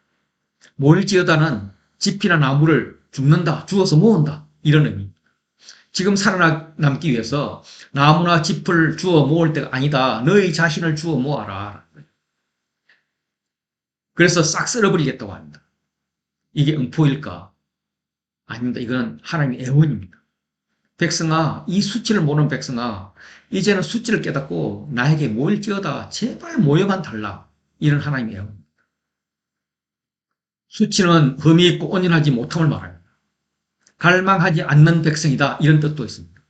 모일지어다는 집이나 나무를 줍는다, 주워서 모은다 이런 의미입니다. 지금 살아남기 위해서 나무나 짚을 주워 모을 때가 아니다. 너희 자신을 주워 모아라. 그래서 싹 쓸어버리겠다고 합니다. 이게 응포일까? 아닙니다. 이건 하나님의 애원입니다. 백성아, 이 수치를 모르는 백성아, 이제는 수치를 깨닫고 나에게 모일지어다. 제발 모여만 달라. 이런 하나님의 애원입니다. 수치는 흠이 있고 온전하지 못함을 말합니다. 갈망하지 않는 백성이다. 이런 뜻도 있습니다.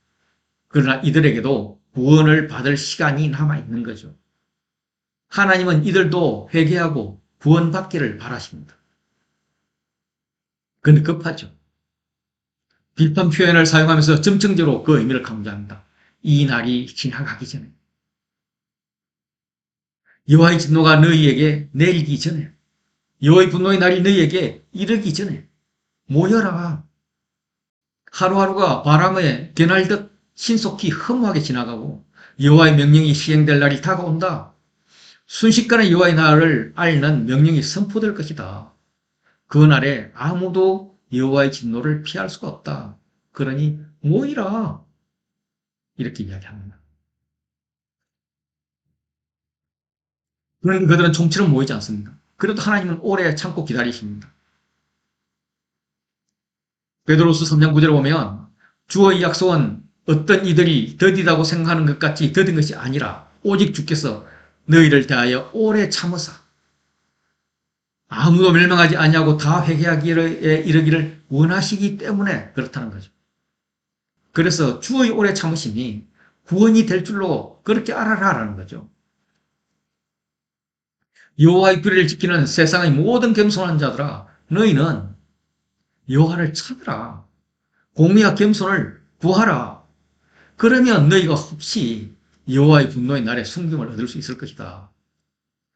그러나 이들에게도 구원을 받을 시간이 남아있는 거죠. 하나님은 이들도 회개하고 구원받기를 바라십니다. 그런데 급하죠. 비판 표현을 사용하면서 점층적으로 그 의미를 강조합니다. 이 날이 지나가기 전에. 여호와의 진노가 너희에게 내리기 전에. 여호와의 분노의 날이 너희에게 이르기 전에. 모여라. 하루하루가 바람에 겨날듯 신속히 허무하게 지나가고 여호와의 명령이 시행될 날이 다가온다. 순식간에 여호와의 날을 알는 명령이 선포될 것이다. 그 날에 아무도 여호와의 진노를 피할 수가 없다. 그러니 모이라. 이렇게 이야기합니다. 그러니 그들은 좀처럼 모이지 않습니다. 그래도 하나님은 오래 참고 기다리십니다. 베드로서 3장 9절에 보면 주의 약속은 어떤 이들이 더디다고 생각하는 것 같이 더딘 것이 아니라 오직 주께서 너희를 대하여 오래 참으사 아무도 멸망하지 아니하고 다 회개하기에 이르기를 원하시기 때문에 그렇다는 거죠. 그래서 주의 오래 참으심이 구원이 될 줄로 그렇게 알아라라는 거죠. 여호와의 규례를 지키는 세상의 모든 겸손한 자들아, 너희는 여호와를 찾으라. 공의와 겸손을 구하라. 그러면 너희가 혹시 여호와의 분노의 날에 순금을 얻을 수 있을 것이다.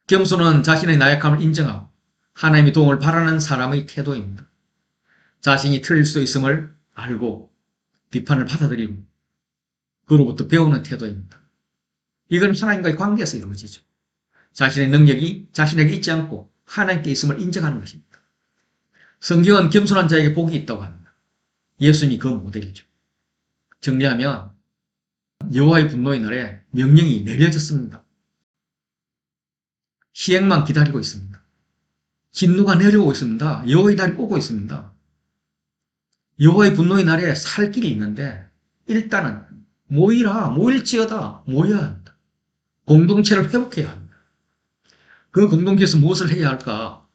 겸손은 자신의 나약함을 인정하고 하나님의 도움을 바라는 사람의 태도입니다. 자신이 틀릴 수 있음을 알고 비판을 받아들이고 그로부터 배우는 태도입니다. 이건 하나님과의 관계에서 이루어지죠. 자신의 능력이 자신에게 있지 않고 하나님께 있음을 인정하는 것입니다. 성경은 겸손한 자에게 복이 있다고 합니다. 예수님이 그 모델이죠. 정리하면 여호와의 분노의 날에 명령이 내려졌습니다. 시행만 기다리고 있습니다. 진노가 내려오고 있습니다. 여호와의 날이 오고 있습니다. 여호와의 분노의 날에 살 길이 있는데 일단은 모이라, 모일지어다, 모여야 합니다. 공동체를 회복해야 합니다. 그 공동체에서 무엇을 해야 할까?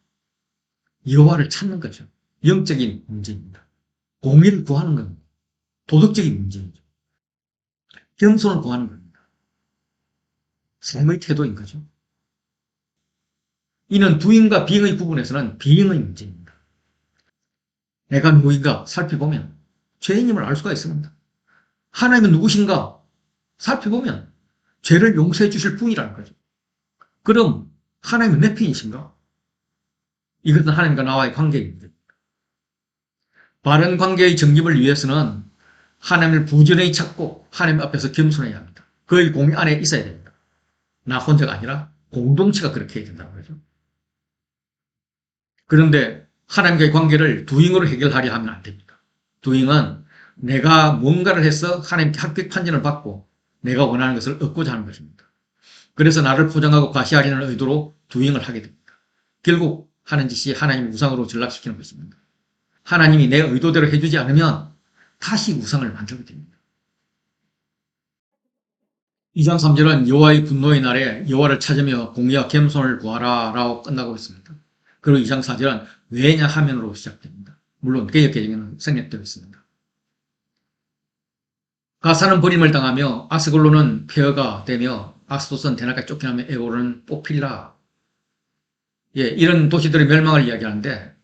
여호와를 찾는 거죠. 영적인 문제입니다. 공의를 구하는 겁니다. 도덕적인 문제이죠. 겸손을 구하는 겁니다. 삶의 태도인 거죠. 이는 두인과 비인의 구분에서는 비인의 문제입니다. 내가 누구인가 살펴보면 죄인임을 알 수가 있습니다. 하나님은 누구신가 살펴보면 죄를 용서해 주실 분이라는 거죠. 그럼 하나님은 내 편이신가? 이것은 하나님과 나와의 관계입니다. 바른 관계의 정립을 위해서는 하나님을 부지런히 찾고 하나님 앞에서 겸손해야 합니다. 그의 공의 안에 있어야 됩니다. 나 혼자가 아니라 공동체가 그렇게 해야 된다는 거죠. 그런데 하나님과의 관계를 두잉으로 해결하려 하면 안 됩니다. 두잉은 내가 뭔가를 해서 하나님께 합격 판정을 받고 내가 원하는 것을 얻고자 하는 것입니다. 그래서 나를 포장하고 과시하려는 의도로 두잉을 하게 됩니다. 결국 하는 짓이 하나님을 우상으로 전락시키는 것입니다. 하나님이 내 의도대로 해주지 않으면 다시 우상을 만들게 됩니다. 2장 3절은 여호와의 분노의 날에 여호와를 찾으며 공의와 겸손을 구하라 라고 끝나고 있습니다. 그리고 2장 4절은 왜냐하면으로 시작됩니다. 물론 개역개정에는 생략되어 있습니다. 가사는 버림을 당하며 아스글론은 폐허가 되며 아스도스는 대낮까지 쫓겨나며 에고르는 뽑힐라. 예, 이런 도시들의 멸망을 이야기하는데,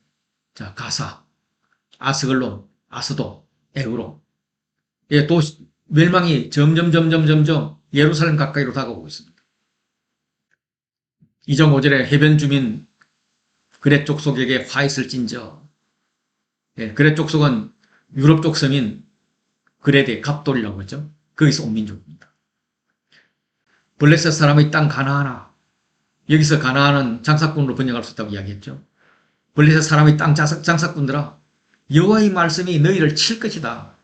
자, 가사, 아스글론, 아스도, 에고로. 예, 도시, 멸망이 점점 예루살렘 가까이로 다가오고 있습니다. 2장 5절에 해변 주민 그렛 족속에게 화 있을진저. 예, 그렛 족속은 유럽 쪽 서민 그렛의 갑돌이라고 했죠. 거기서 온 민족입니다. 블레셋 사람의 땅 가나안아. 여기서 가나안은 장사꾼으로 번역할 수 있다고 이야기했죠. 블레셋 사람의 땅 장사꾼들아, 여호와의 말씀이 너희를 칠 것이다.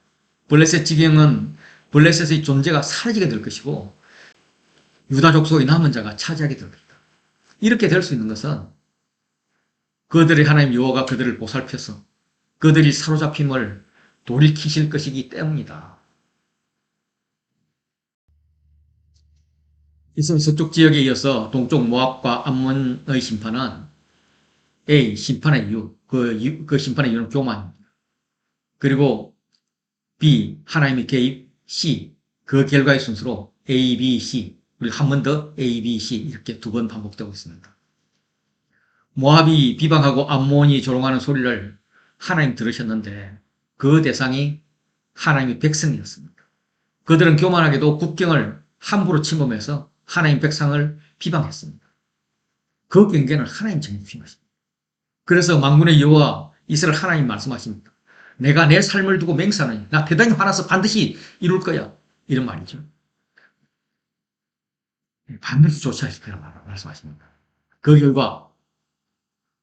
블레셋 지경은 블레셋의 존재가 사라지게 될 것이고 유다 족속의 남은 자가 차지하게 될 것이다. 이렇게 될 수 있는 것은 그들의 하나님 여호와가 그들을 보살펴서 그들이 사로잡힘을 돌이키실 것이기 때문이다. 이스라엘 서쪽 지역에 이어서 동쪽 모압과 암몬의 심판은 A. 심판의 이유, 그 심판의 이유는 교만입니다. 그리고 B. 하나님의 개입, C. 그 결과의 순서로 A, B, C, 그리고 한 번 더 A, B, C 이렇게 두 번 반복되고 있습니다. 모압이 비방하고 암몬이 조롱하는 소리를 하나님 들으셨는데 그 대상이 하나님의 백성이었습니다. 그들은 교만하게도 국경을 함부로 침범해서 하나님 백성을 비방했습니다. 그 경계는 하나님 정해주신 것입니다. 그래서 만군의 여호와 이스라엘 하나님 말씀하십니다. 내가 내 삶을 두고 맹세하노니 나 대단히 화나서 반드시 이룰 거야. 이런 말이죠. 반드시 조치하실 거라 말씀하십니다. 그 결과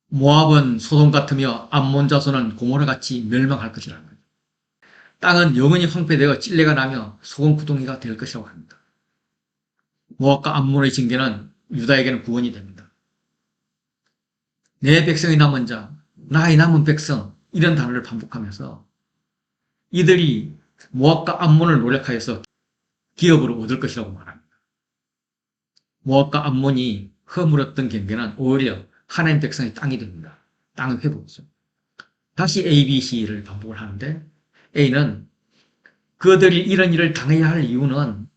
모압은 소돔 같으며 암몬 자손은 고모라 같이 멸망할 것이라는 거죠. 땅은 영원히 황폐되어 찔레가 나며 소금구덩이가 될 것이라고 합니다. 모압과 암몬의 징계는 유다에게는 구원이 됩니다. 내 백성이 남은 자, 나의 남은 백성 이런 단어를 반복하면서 이들이 모압과 암몬을 노력하여서 기업을 얻을 것이라고 말합니다. 모압과 암몬이 허물었던 경계는 오히려 하나님 백성의 땅이 됩니다. 땅의 회복이죠. 다시 A, B, C를 반복을 하는데 A는 그들이 이런 일을 당해야 할 이유는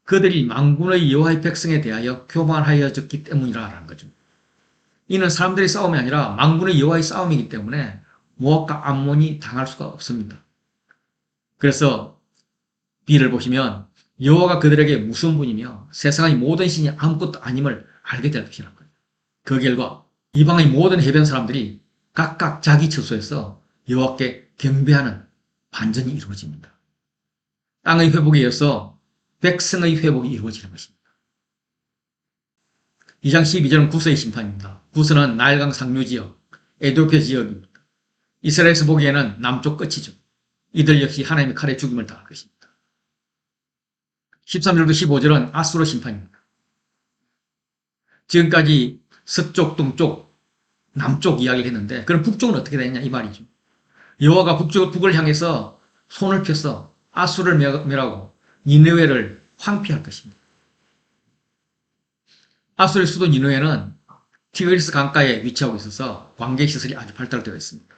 그들이 만군의 여호와의 백성에 대하여 교만하여졌기 때문이라는 거죠. 이는 사람들의 싸움이 아니라 만군의 여호와의 싸움이기 때문에 모압과 암몬이 당할 수가 없습니다. 그래서 B를 보시면 여호와가 그들에게 무슨 분이며 세상의 모든 신이 아무것도 아님을 알게 될 것이라는 거예요. 그 결과 이방의 모든 해변 사람들이 각각 자기 처소에서 여호와께 경배하는 반전이 이루어집니다. 땅의 회복에 이어서 백성의 회복이 이루어지는 것입니다. 2장 12절은 구스의 심판입니다. 구스는 나일강 상류 지역, 에도페 지역입니다. 이스라엘에서 보기에는 남쪽 끝이죠. 이들 역시 하나님의 칼에 죽임을 당할 것입니다. 13절부터 15절은 아수르 심판입니다. 지금까지 서쪽, 동쪽, 남쪽 이야기를 했는데 그럼 북쪽은 어떻게 되느냐 이 말이죠. 여호와가 북을 향해서 손을 펴서 아수르를 멸하고 니느웨를 황폐할 것입니다. 아수르의 수도 니느웨는 티그리스 강가에 위치하고 있어서 관계시설이 아주 발달되어 있습니다.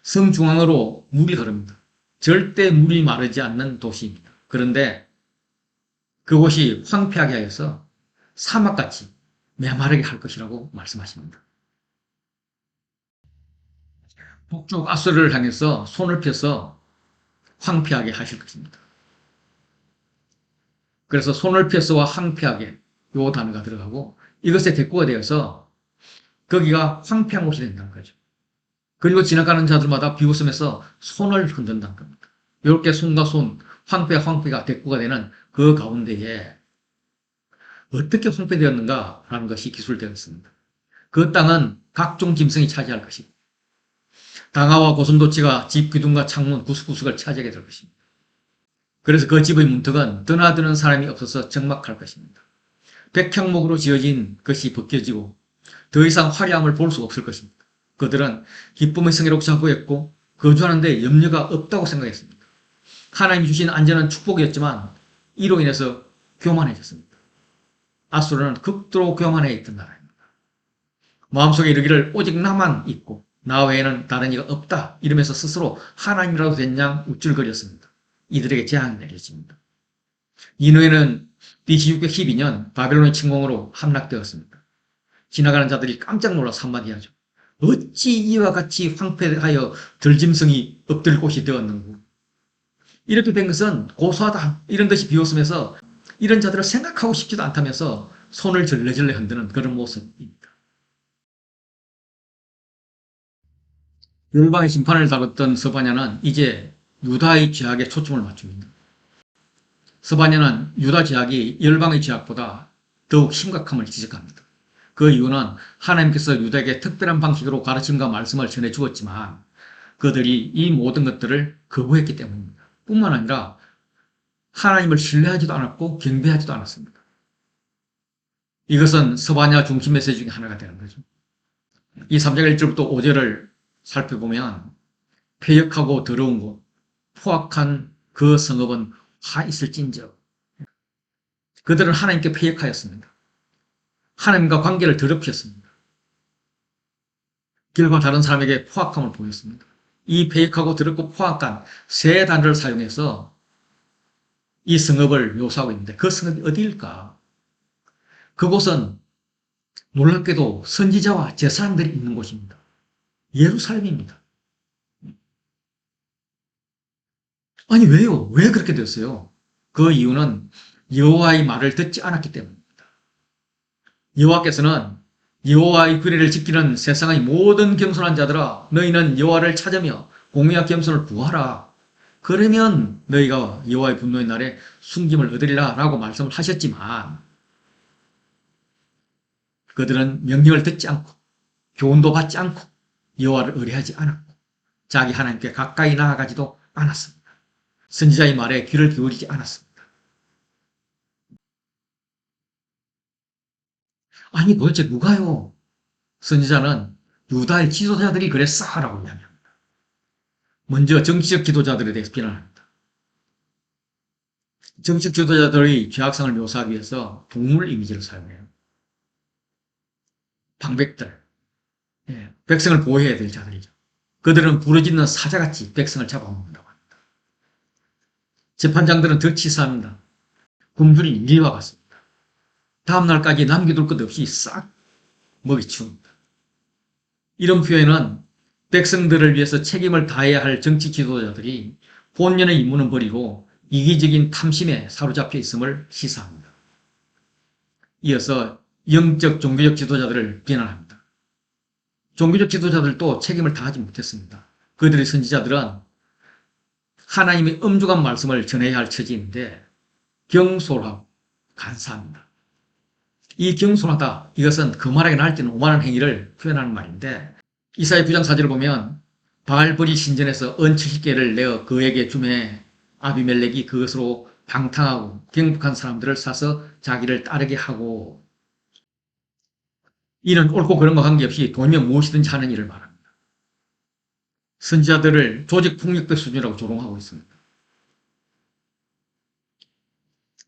성 중앙으로 물이 흐릅니다. 절대 물이 마르지 않는 도시입니다. 그런데 그곳이 황폐하게 하여서 사막같이 메마르게 할 것이라고 말씀하십니다. 북쪽 아수르를 향해서 손을 펴서 황폐하게 하실 것입니다. 그래서 손을 펴서와 황폐하게 요 단어가 들어가고 이것의 대꾸가 되어서 거기가 황폐한 곳이 된다는 거죠. 그리고 지나가는 자들마다 비웃으면서 손을 흔든다는 겁니다. 이렇게 손과 손, 황폐가 대꾸가 되는 그 가운데에 어떻게 황폐되었는가라는 것이 기술되었습니다. 그 땅은 각종 짐승이 차지할 것이고 당아와 고슴도치가 집 기둥과 창문 구석구석을 차지하게 될 것입니다. 그래서 그 집의 문턱은 드나드는 사람이 없어서 적막할 것입니다. 백향목으로 지어진 것이 벗겨지고 더 이상 화려함을 볼 수 없을 것입니다. 그들은 기쁨의 성회로 자부했고 거주하는 데 염려가 없다고 생각했습니다. 하나님이 주신 안전은 축복이었지만 이로 인해서 교만해졌습니다. 아수르는 극도로 교만해 있던 나라입니다. 마음속에 이르기를 오직 나만 있고 나 외에는 다른 이가 없다 이러면서 스스로 하나님이라도 된 양 우쭐거렸습니다. 이들에게 재앙이 내려집니다. 니느웨는 BC 612년 바벨론의 침공으로 함락되었습니다. 지나가는 자들이 깜짝 놀라서 한마디 하죠. 어찌 이와 같이 황폐하여 들짐승이 엎드릴 곳이 되었는고. 이렇게 된 것은 고소하다 이런 듯이 비웃으면서 이런 자들을 생각하고 싶지도 않다면서 손을 절레절레 흔드는 그런 모습입니다. 열방의 심판을 다뤘던 스바냐는 이제 유다의 죄악에 초점을 맞춥니다. 스바냐는 유다 죄악이 열방의 죄악보다 더욱 심각함을 지적합니다. 그 이유는 하나님께서 유다에게 특별한 방식으로 가르침과 말씀을 전해 주었지만 그들이 이 모든 것들을 거부했기 때문입니다. 뿐만 아니라 하나님을 신뢰하지도 않았고 경배하지도 않았습니다. 이것은 스바냐 중심 메시지 중에 하나가 되는 거죠. 이 3장 1절부터 5절을 살펴보면 폐역하고 더러운 곳, 포악한 그 성읍은 화 있을진저. 그들은 하나님께 폐역하였습니다. 하나님과 관계를 더럽혔습니다. 결과 다른 사람에게 포악함을 보였습니다. 이 폐역하고 더럽고 포악한 세 단어를 사용해서 이 성읍을 묘사하고 있는데 그 성읍이 어디일까? 그곳은 놀랍게도 선지자와 제사장들이 있는 곳입니다. 예루살렘입니다. 아니 왜요? 왜 그렇게 됐어요? 그 이유는 여호와의 말을 듣지 않았기 때문입니다. 여호와께서는 여호와의 규례를 지키는 세상의 모든 겸손한 자들아 너희는 여호와를 찾으며 공의와 겸손을 구하라. 그러면 너희가 여호와의 분노의 날에 숨김을 얻으리라 라고 말씀을 하셨지만 그들은 명령을 듣지 않고 교훈도 받지 않고 여호와를 의뢰하지 않았고 자기 하나님께 가까이 나아가지도 않았습니다. 선지자의 말에 귀를 기울이지 않았습니다. 아니 도대체 누가요? 선지자는 유다의 지도자들이 그랬어 라고 이야기합니다. 먼저 정치적 지도자들에 대해서 비난합니다. 정치적 지도자들의 죄악상을 묘사하기 위해서 동물 이미지를 사용해요. 방백들, 백성을 보호해야 될 자들이죠. 그들은 부르짖는 사자같이 백성을 잡아먹는다고 합니다. 재판장들은 더 치사합니다. 굶주린 인리와 같습니다. 다음날까지 남겨둘 것 없이 싹 먹이치웁니다. 이런 표현은 백성들을 위해서 책임을 다해야 할 정치 지도자들이 본연의 임무는 버리고 이기적인 탐심에 사로잡혀 있음을 시사합니다. 이어서 영적 종교적 지도자들을 비난합니다. 종교적 지도자들도 책임을 다하지 못했습니다. 그들의 선지자들은 하나님의 엄중한 말씀을 전해야 할 처지인데 경솔하고 간사합니다. 이 경솔하다 이것은 거만하게 날뛰는 오만한 행위를 표현하는 말인데 이사야 9장 4절을 보면 바알벌이 신전에서 은 70개를 내어 그에게 주매 아비멜렉이 그것으로 방탕하고 경북한 사람들을 사서 자기를 따르게 하고 이는 옳고 그런 것 관계없이 돈이면 무엇이든지 하는 일을 말합니다. 선지자들을 조직 폭력배 수준이라고 조롱하고 있습니다.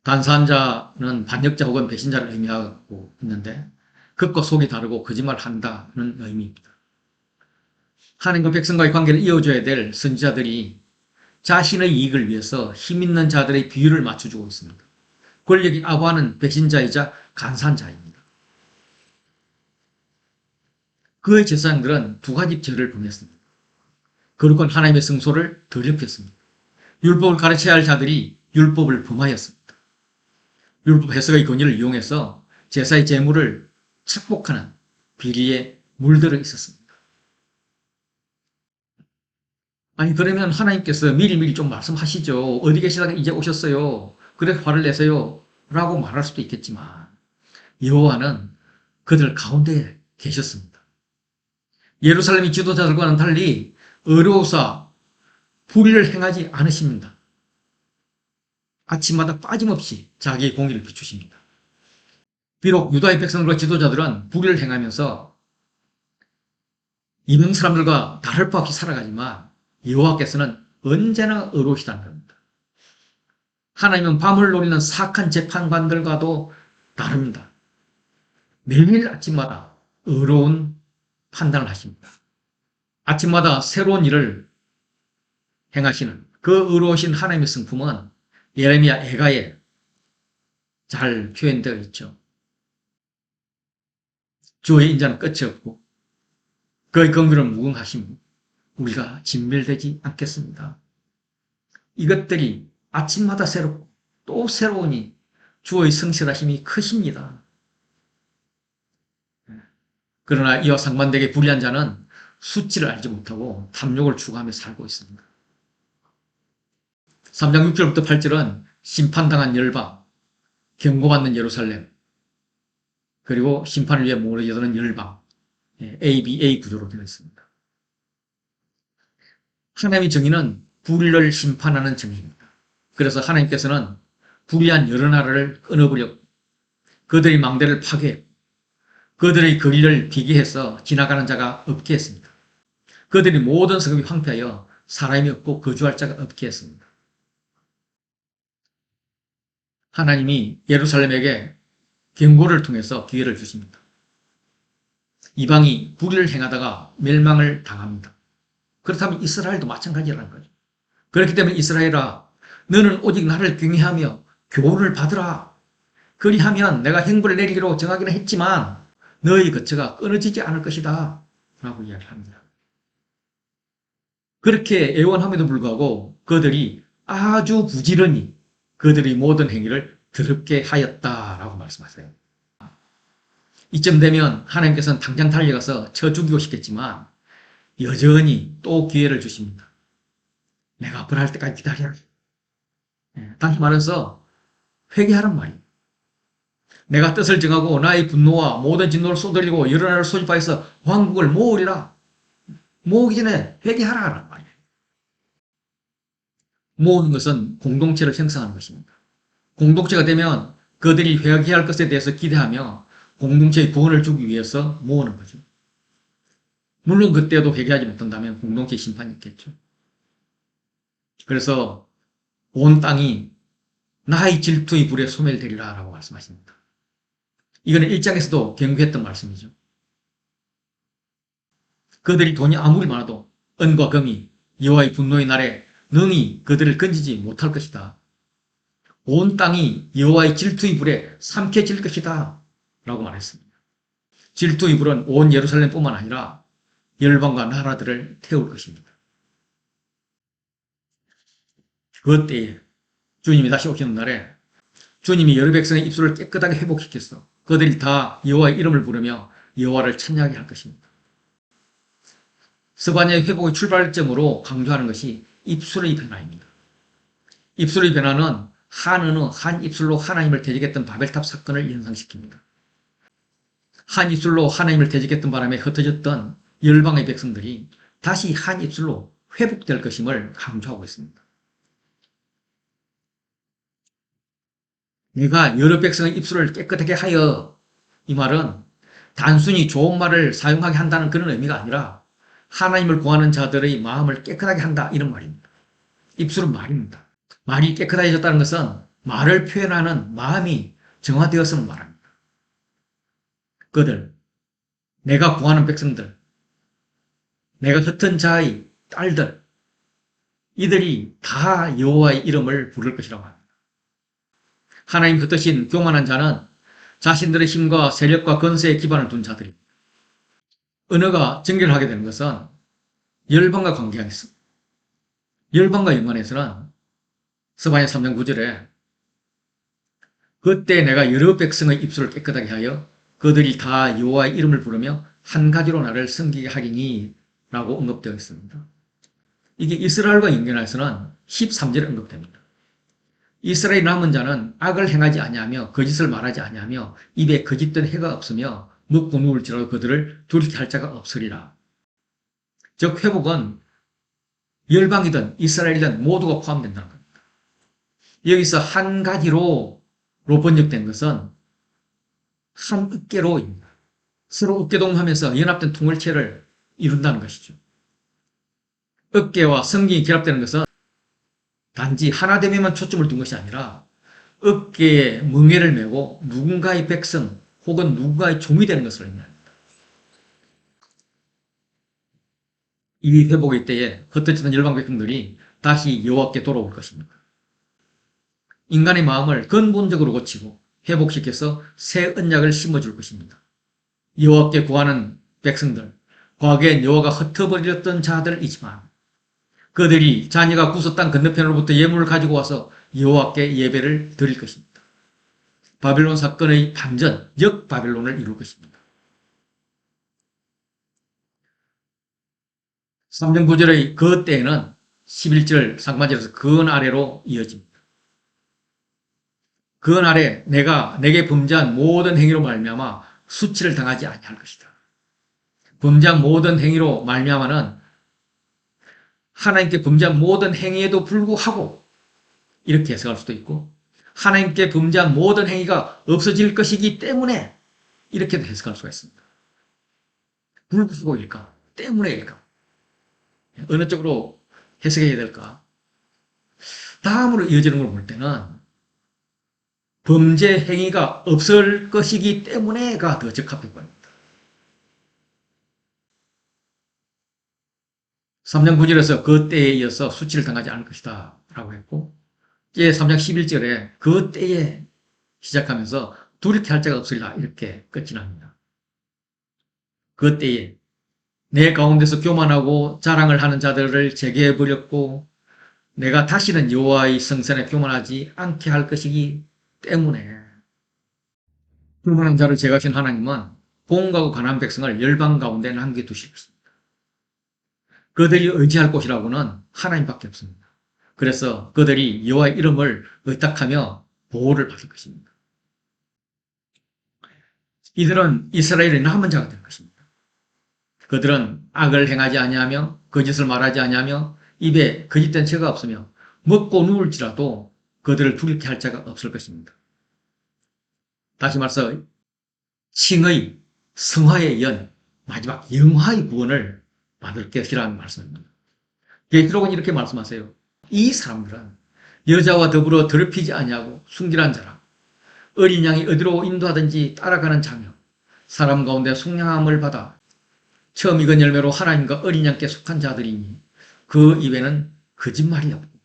간사한 자는 반역자 혹은 배신자를 의미하고 있는데 겉과 속이 다르고 거짓말한다는 의미입니다. 하나님과 백성과의 관계를 이어줘야 될 선지자들이 자신의 이익을 위해서 힘있는 자들의 비율을 맞춰주고 있습니다. 권력이 아부하는 배신자이자 간사한 자입니다. 그의 제사장들은 두 가지 죄를 범했습니다. 거룩한 하나님의 성소를 더럽혔습니다. 율법을 가르쳐야 할 자들이 율법을 범하였습니다. 율법 해석의 권위를 이용해서 제사의 제물을 착복하는 비리에 물들어 있었습니다. 아니 그러면 하나님께서 미리미리 좀 말씀하시죠. 어디 계시다가 이제 오셨어요. 그래 화를 내세요. 라고 말할 수도 있겠지만 여호와는 그들 가운데 계셨습니다. 예루살렘의 지도자들과는 달리 어려워서 불의를 행하지 않으십니다. 아침마다 빠짐없이 자기의 공의를 비추십니다. 비록 유다의 백성들과 지도자들은 불의를 행하면서 이방 사람들과 다를 바 없이 살아가지만 여호와께서는 언제나 의로우시다는 겁니다. 하나님은 밤을 노리는 사악한 재판관들과도 다릅니다. 매일 아침마다 의로운 판단을 하십니다. 아침마다 새로운 일을 행하시는 그 의로우신 하나님의 성품은 예레미야 애가에 잘 표현되어 있죠. 주의 인자는 끝이 없고 그의 긍휼은 무궁하심 우리가 진멸되지 않겠습니다. 이것들이 아침마다 새롭고 또 새로우니 주의 성실하심이 크십니다. 그러나 이와 상반되게 불의한 자는 수치를 알지 못하고 탐욕을 추구하며 살고 있습니다. 3장 6절부터 8절은 심판당한 열방, 경고받는 예루살렘, 그리고 심판을 위해 모여드는 열방, ABA 구조로 되어 있습니다. 하나님의 정의는 불의를 심판하는 정의입니다. 그래서 하나님께서는 불의한 여러 나라를 끊어버렸고 그들의 망대를 파괴했고 그들의 거리를 비게해서 지나가는 자가 없게 했습니다. 그들의 모든 성읍이 황폐하여 사람이 없고 거주할 자가 없게 했습니다. 하나님이 예루살렘에게 경고를 통해서 기회를 주십니다. 이방이 불의를 행하다가 멸망을 당합니다. 그렇다면 이스라엘도 마찬가지라는 거죠. 그렇기 때문에 이스라엘아, 너는 오직 나를 경외하며 교훈을 받으라. 그리하면 내가 형벌을 내리기로 정하기는 했지만 너희 거처가 끊어지지 않을 것이다. 라고 이야기합니다. 그렇게 애원함에도 불구하고 그들이 아주 부지런히 그들의 모든 행위를 더럽게 하였다라고 말씀하세요. 이쯤 되면 하나님께서는 당장 달려가서 쳐 죽이고 싶겠지만 여전히 또 기회를 주십니다. 내가 벌할 때까지 기다려라. 다시 말해서 회개하란 말이에요. 내가 뜻을 정하고 나의 분노와 모든 진노를 쏟아리고 여러 나라를 소집하여서 왕국을 모으리라. 모으기 전에 회개하라는 말이에요. 모으는 것은 공동체를 형성하는 것입니다. 공동체가 되면 그들이 회개할 것에 대해서 기대하며 공동체의 구원을 주기 위해서 모으는 거죠. 물론 그때도 회개하지 못한다면 공동체의 심판이 있겠죠. 그래서 온 땅이 나의 질투의 불에 소멸되리라 라고 말씀하십니다. 이거는 1장에서도 경고했던 말씀이죠. 그들이 돈이 아무리 많아도 은과 금이 여호와의 분노의 날에 능히 그들을 건지지 못할 것이다. 온 땅이 여호와의 질투의 불에 삼켜질 것이다 라고 말했습니다. 질투의 불은 온 예루살렘뿐만 아니라 열방과 나라들을 태울 것입니다. 그때에 주님이 다시 오시는 날에 주님이 여러 백성의 입술을 깨끗하게 회복시켰어. 그들이 다 여호와의 이름을 부르며 여호와를 찬양하게 할 것입니다. 스바냐의 회복의 출발점으로 강조하는 것이 입술의 변화입니다. 입술의 변화는 한은어, 한 입술로 하나님을 대적했던 바벨탑 사건을 연상시킵니다. 한 입술로 하나님을 대적했던 바람에 흩어졌던 열방의 백성들이 다시 한 입술로 회복될 것임을 강조하고 있습니다. 내가 여러 백성의 입술을 깨끗하게 하여, 이 말은 단순히 좋은 말을 사용하게 한다는 그런 의미가 아니라 하나님을 구하는 자들의 마음을 깨끗하게 한다 이런 말입니다. 입술은 말입니다. 말이 깨끗해졌다는 것은 말을 표현하는 마음이 정화되었음을 말합니다. 그들, 내가 구하는 백성들, 내가 흩은 자의 딸들, 이들이 다 여호와의 이름을 부를 것이라고 합니다. 하나님 흩으신 교만한 자는 자신들의 힘과 세력과 권세에 기반을 둔 자들입니다. 언어가 정결하게 되는 것은 열방과 관계하겠습니다. 열방과 연관해서는 스바냐 3장 9절에 그때 내가 여러 백성의 입술을 깨끗하게 하여 그들이 다 여호와의 이름을 부르며 한 가지로 나를 섬기게 하리니 라고 언급되어 있습니다. 이게 이스라엘과 연결해서는 13절에 언급됩니다. 이스라엘 남은 자는 악을 행하지 아니하며 거짓을 말하지 아니하며 입에 거짓된 해가 없으며 먹고 누울지라도 그들을 돌이켜 할 자가 없으리라. 즉 회복은 열방이든 이스라엘이든 모두가 포함된다는 겁니다. 여기서 한 가지로 번역된 것은 한 어깨로입니다. 서로 어깨동무하면서 연합된 통일체를 이룬다는 것이죠. 어깨와 성경이 결합되는 것은 단지 하나됨에만 초점을 둔 것이 아니라 어깨에 멍에를 메고 누군가의 백성 혹은 누군가의 종이 되는 것을 의미합니다. 이 회복의 때에 흩어지던 열방 백성들이 다시 여호와께 돌아올 것입니다. 인간의 마음을 근본적으로 고치고 회복시켜서 새 언약을 심어줄 것입니다. 여호와께 구하는 백성들, 과거엔 여호와가 흩어버렸던 자들이지만 그들이 자녀가 구서 땅 건너편으로부터 예물을 가지고 와서 여호와께 예배를 드릴 것입니다. 바벨론 사건의 반전, 역바벨론을 이룰 것입니다. 3장 9절의 그 때에는 11절 상반절에서 그 아래로 이어집니다. 그 아래 내가 내게 범죄한 모든 행위로 말미암아 수치를 당하지 아니할 것이다. 범죄한 모든 행위로 말미암아는 하나님께 범죄한 모든 행위에도 불구하고 이렇게 해석할 수도 있고 하나님께 범죄한 모든 행위가 없어질 것이기 때문에 이렇게도 해석할 수가 있습니다. 불구일까? 때문에일까? 어느 쪽으로 해석해야 될까? 다음으로 이어지는 걸 볼 때는 범죄 행위가 없을 것이기 때문에가 더 적합해 보입니다. 3장 9절에서 그 때에 이어서 수치를 당하지 않을 것이다 라고 했고 이제 3장 11절에 그 때에 시작하면서 돌이켜 할 자가 없으리라 이렇게 끝이 납니다. 그 때에 내 가운데서 교만하고 자랑을 하는 자들을 제거해버렸고 내가 다시는 여호와의 성전에 교만하지 않게 할 것이기 때문에 교만한 자를 제거하신 하나님은 공고하고 가난한 백성을 열방 가운데 남겨두실 것입니다. 그들이 의지할 곳이라고는 하나님밖에 없습니다. 그래서 그들이 여호와의 이름을 의탁하며 보호를 받을 것입니다. 이들은 이스라엘의 남은 자가 될 것입니다. 그들은 악을 행하지 아니하며 거짓을 말하지 아니하며 입에 거짓된 죄가 없으며 먹고 누울지라도 그들을 두렵게 할 자가 없을 것입니다. 다시 말해서 칭의, 성화의 연, 마지막 영화의 구원을 받을 것이라는 말씀입니다. 계시록은 이렇게 말씀하세요. 이 사람들은 여자와 더불어 더럽히지 아니하고 순결한 자라 어린 양이 어디로 인도하든지 따라가는 자며 사람 가운데 속량함을 받아 처음 익은 열매로 하나님과 어린 양께 속한 자들이니 그 입에는 거짓말이 없고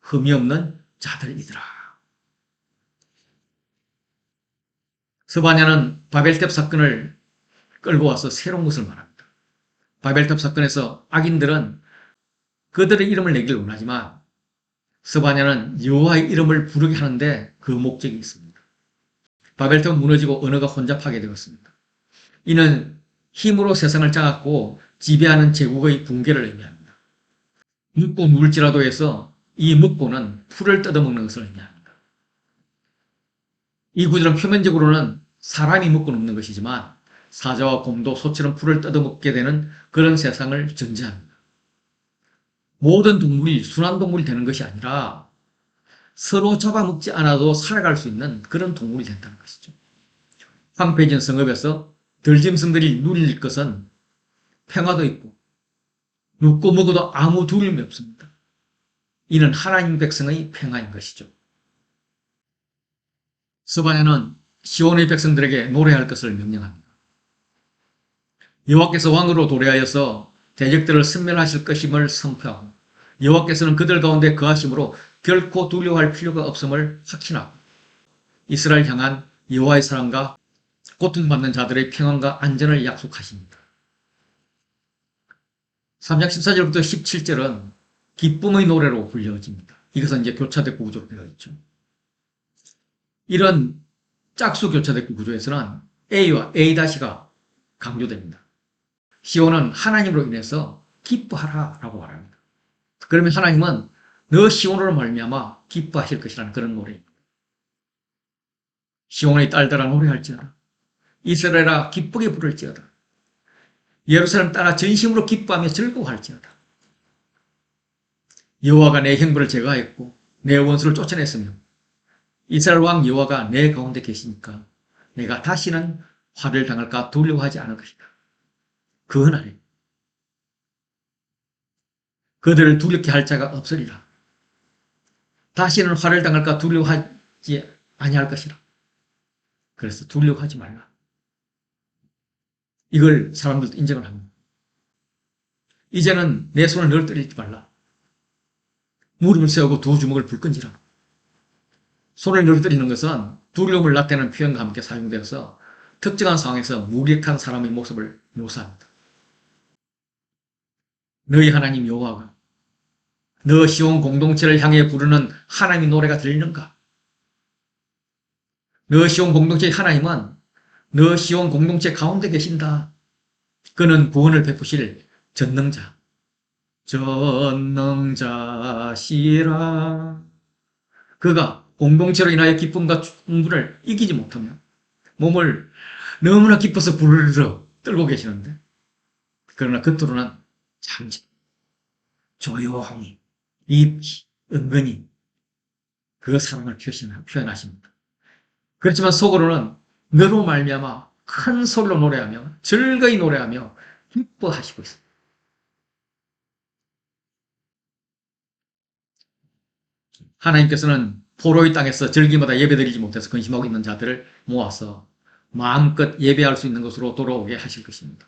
흠이 없는 자들이더라. 스바냐는 바벨탑 사건을 끌고 와서 새로운 것을 말합니다. 바벨탑 사건에서 악인들은 그들의 이름을 내기를 원하지만 스바냐는 여호와의 이름을 부르게 하는데 그 목적이 있습니다. 바벨탑은 무너지고 언어가 혼잡하게 되었습니다. 이는 힘으로 세상을 장악고 지배하는 제국의 붕괴를 의미합니다. 먹고 누울지라도 해서 이 먹고는 풀을 뜯어먹는 것을 의미합니다. 이 구절은 표면적으로는 사람이 먹고 눕는 것이지만 사자와 곰도 소처럼 풀을 뜯어먹게 되는 그런 세상을 전제합니다. 모든 동물이 순환동물이 되는 것이 아니라 서로 잡아먹지 않아도 살아갈 수 있는 그런 동물이 된다는 것이죠. 황폐해진 성읍에서 들짐승들이 누릴 것은 평화도 있고 눕고 먹어도 아무 두려움이 없습니다. 이는 하나님 백성의 평화인 것이죠. 스바냐는 시온의 백성들에게 노래할 것을 명령합니다. 여호와께서 왕으로 도래하여서 대적들을 섬멸하실 것임을 선포하고 여호와께서는 그들 가운데 거하심으로 결코 두려워할 필요가 없음을 확신하고 이스라엘 향한 여호와의 사랑과 고통받는 자들의 평안과 안전을 약속하십니다. 3장 14절부터 17절은 기쁨의 노래로 불려집니다. 이것은 이제 교차대 구조로 되어 있죠. 이런 짝수 교차대기 구조에서는 A와 A-가 강조됩니다. 시온은 하나님으로 인해서 기뻐하라라고 말합니다. 그러면 하나님은 너 시온으로 말미암아 기뻐하실 것이라는 그런 노래입니다. 시온의 딸들아 노래할지어다. 이스라엘아 기쁘게 부를지어다. 예루살렘 따라 전심으로 기뻐하며 즐거워할지어다. 여호와가 내 형벌을 제거하였고 내 원수를 쫓아냈으며 이스라엘 왕 여호와가 내 가운데 계시니까 내가 다시는 화를 당할까 두려워하지 않을 것이다. 그 날에 그들을 두렵게 할 자가 없으리라. 다시는 화를 당할까 두려워하지 아니할 것이라. 그래서 두려워하지 말라. 이걸 사람들도 인정을 합니다. 이제는 내 손을 널 말라. 무릎을 세우고 두 주먹을 불끈지라. 손을 널 것은 두려움을 나타내는 표현과 함께 사용되어서 특정한 상황에서 무력한 사람의 모습을 묘사합니다. 너희 하나님 여호와가 너 시온 공동체를 향해 부르는 하나님의 노래가 들리는가? 너 시온 공동체의 하나님은 너 시온 공동체 가운데 계신다. 그는 구원을 베푸실 전능자, 전능자시라. 그가 공동체로 인하여 기쁨과 충분을 이기지 못하며 몸을 너무나 기뻐서 부르르 떨고 계시는데, 그러나 겉으로는 잠시 조용히 입 은근히 그 사랑을 표현하십니다. 그렇지만 속으로는 너로 말미암아 큰 소리로 노래하며 즐거이 노래하며 기뻐하시고 있습니다. 하나님께서는 포로의 땅에서 절기마다 예배드리지 못해서 근심하고 있는 자들을 모아서 마음껏 예배할 수 있는 것으로 돌아오게 하실 것입니다.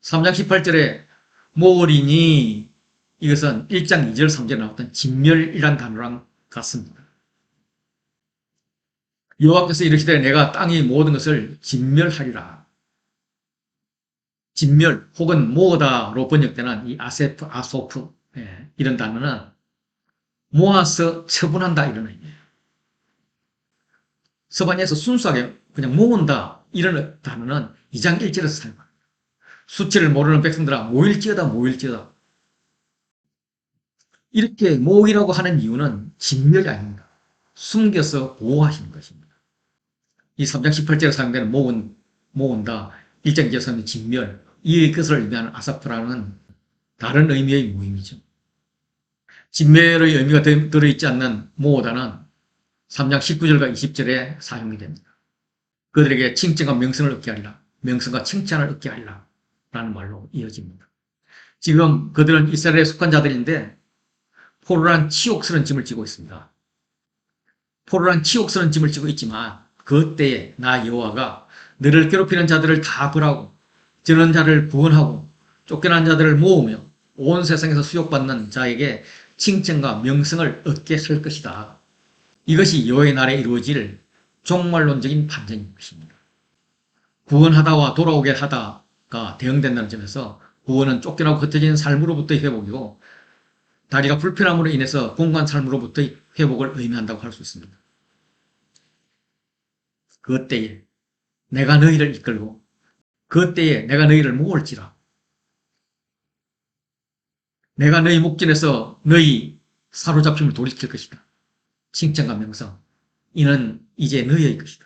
3장 18절에 모으리니, 이것은 1장 2절 3절에 나왔던 진멸이란 단어랑 같습니다. 여호와께서 이르시되 내가 땅의 모든 것을 진멸하리라. 진멸 혹은 모으다로 번역되는 이 아세프, 아소프, 이런 단어는 모아서 처분한다 이런 의미예요. 서반에서 순수하게 그냥 모은다 이런 단어는 2장 1절에서 사용합니다. 수치를 모르는 백성들아 모일지어다 모일지어다. 이렇게 모으기라고 하는 이유는 진멸이 아닙니다. 숨겨서 보호하시는 것입니다. 이 3장 18절에 사용되는 모은다, 1장 2절에서는 진멸, 이 것을 의미하는 아사프라는 다른 의미의 모임이죠. 진멸의 의미가 들어있지 않는 모으다는 3장 19절과 20절에 사용이 됩니다. 그들에게 칭찬과 명성을 얻게 하리라. 명성과 칭찬을 얻게 하리라. 라는 말로 이어집니다. 지금 그들은 이스라엘에 속한 자들인데 포로란 치욕스러운 짐을 지고 있습니다. 포로란 치욕스러운 짐을 지고 있지만 그때에 나 여호와가 너를 괴롭히는 자들을 다 벌하고 저는 자를 구원하고 쫓겨난 자들을 모으며 온 세상에서 수욕받는 자에게 칭찬과 명성을 얻게 할 것이다. 이것이 여호와의 날에 이루어질 종말론적인 반전인 것입니다. 구원하다와 돌아오게 하다가 대응된다는 점에서 구원은 쫓겨나고 흩어진 삶으로부터의 회복이고 다리가 불편함으로 인해서 공간 삶으로부터의 회복을 의미한다고 할 수 있습니다. 그때에 내가 너희를 이끌고 그때에 내가 너희를 모을지라. 내가 너희 목전에서 너희 사로잡힘을 돌이킬 것이다. 칭찬과 명성, 이는 이제 너희의 것이다.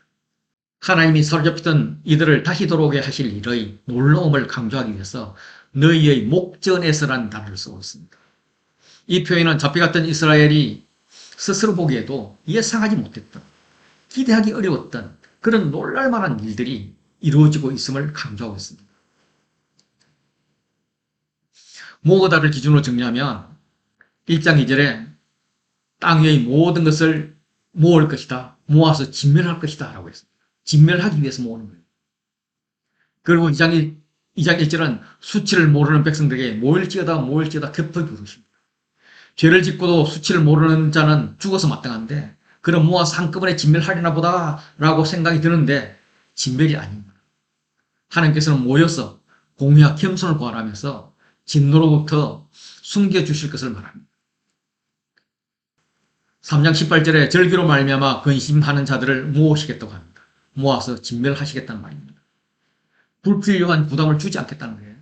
하나님이 사로잡히던 이들을 다시 돌아오게 하실 일의 놀라움을 강조하기 위해서 너희의 목전에서라는 단어를 쓰고 있습니다. 이 표현은 잡혀갔던 이스라엘이 스스로 보기에도 예상하지 못했던, 기대하기 어려웠던 그런 놀랄만한 일들이 이루어지고 있음을 강조하고 있습니다. 모으다를 기준으로 정리하면 1장 2절에 땅 위의 모든 것을 모을 것이다. 모아서 진멸할 것이다. 라고 했습니다. 진멸하기 위해서 모으는 거예요. 그리고 2장 1절은 수치를 모르는 백성들에게 모일지어다 모일지어다 급하게 부르십니다. 죄를 짓고도 수치를 모르는 자는 죽어서 마땅한데 그럼 모아서 한꺼번에 진멸하려나 보다 라고 생각이 드는데 진멸이 아닙니다. 하나님께서는 모여서 공의와 겸손을 구하라면서 진노로부터 숨겨주실 것을 말합니다. 3장 18절에 절기로 말미암아 근심하는 자들을 모으시겠다고 합니다. 모아서 진멸하시겠다는 말입니다. 불필요한 부담을 주지 않겠다는 거예요.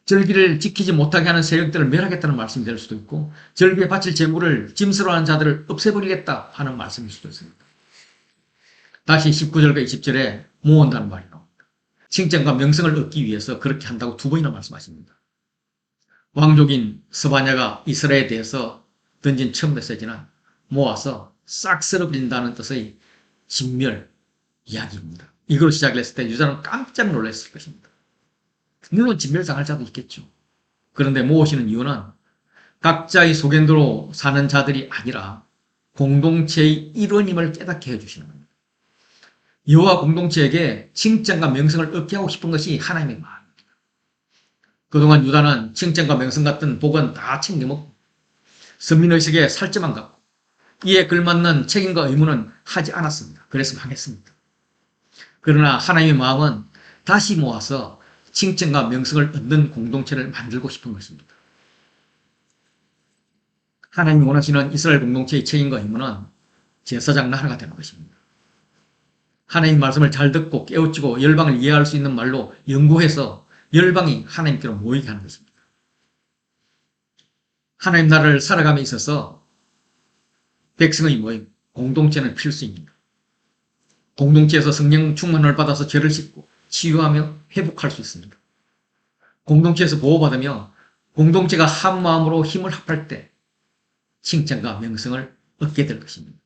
절기를 지키지 못하게 하는 세력들을 멸하겠다는 말씀이 될 수도 있고, 절기에 바칠 재물을 짐스러워하는 자들을 없애버리겠다 하는 말씀일 수도 있습니다. 다시 19절과 20절에 모은다는 말이 나옵니다. 칭찬과 명성을 얻기 위해서 그렇게 한다고 두 번이나 말씀하십니다. 왕족인 스바냐가 이스라엘에 대해서 던진 첫 메시지는 모아서 싹 쓸어버린다는 뜻의 진멸 이야기입니다. 이걸로 시작을 했을 때 유다는 깜짝 놀랐을 것입니다. 물론 진멸당할 자도 있겠죠. 그런데 모으시는 이유는 각자의 소견대로 사는 자들이 아니라 공동체의 일원임을 깨닫게 해주시는 겁니다. 여호와 공동체에게 칭찬과 명성을 얻게 하고 싶은 것이 하나님의 마음입니다. 그동안 유다는 칭찬과 명성 같은 복은 다 챙겨먹고 선민의식에 살찌만 갖고 이에 걸맞는 책임과 의무는 하지 않았습니다. 그래서 망했습니다. 그러나 하나님의 마음은 다시 모아서 칭찬과 명성을 얻는 공동체를 만들고 싶은 것입니다. 하나님이 원하시는 이스라엘 공동체의 책임과 의무는 제사장 나라가 되는 것입니다. 하나님 말씀을 잘 듣고 깨우치고 열방을 이해할 수 있는 말로 연구해서 열방이 하나님께로 모이게 하는 것입니다. 하나님 나라를 살아감에 있어서 백성의 모임, 공동체는 필수입니다. 공동체에서 성령 충만을 받아서 죄를 씻고 치유하며 회복할 수 있습니다. 공동체에서 보호받으며 공동체가 한 마음으로 힘을 합할 때 칭찬과 명성을 얻게 될 것입니다.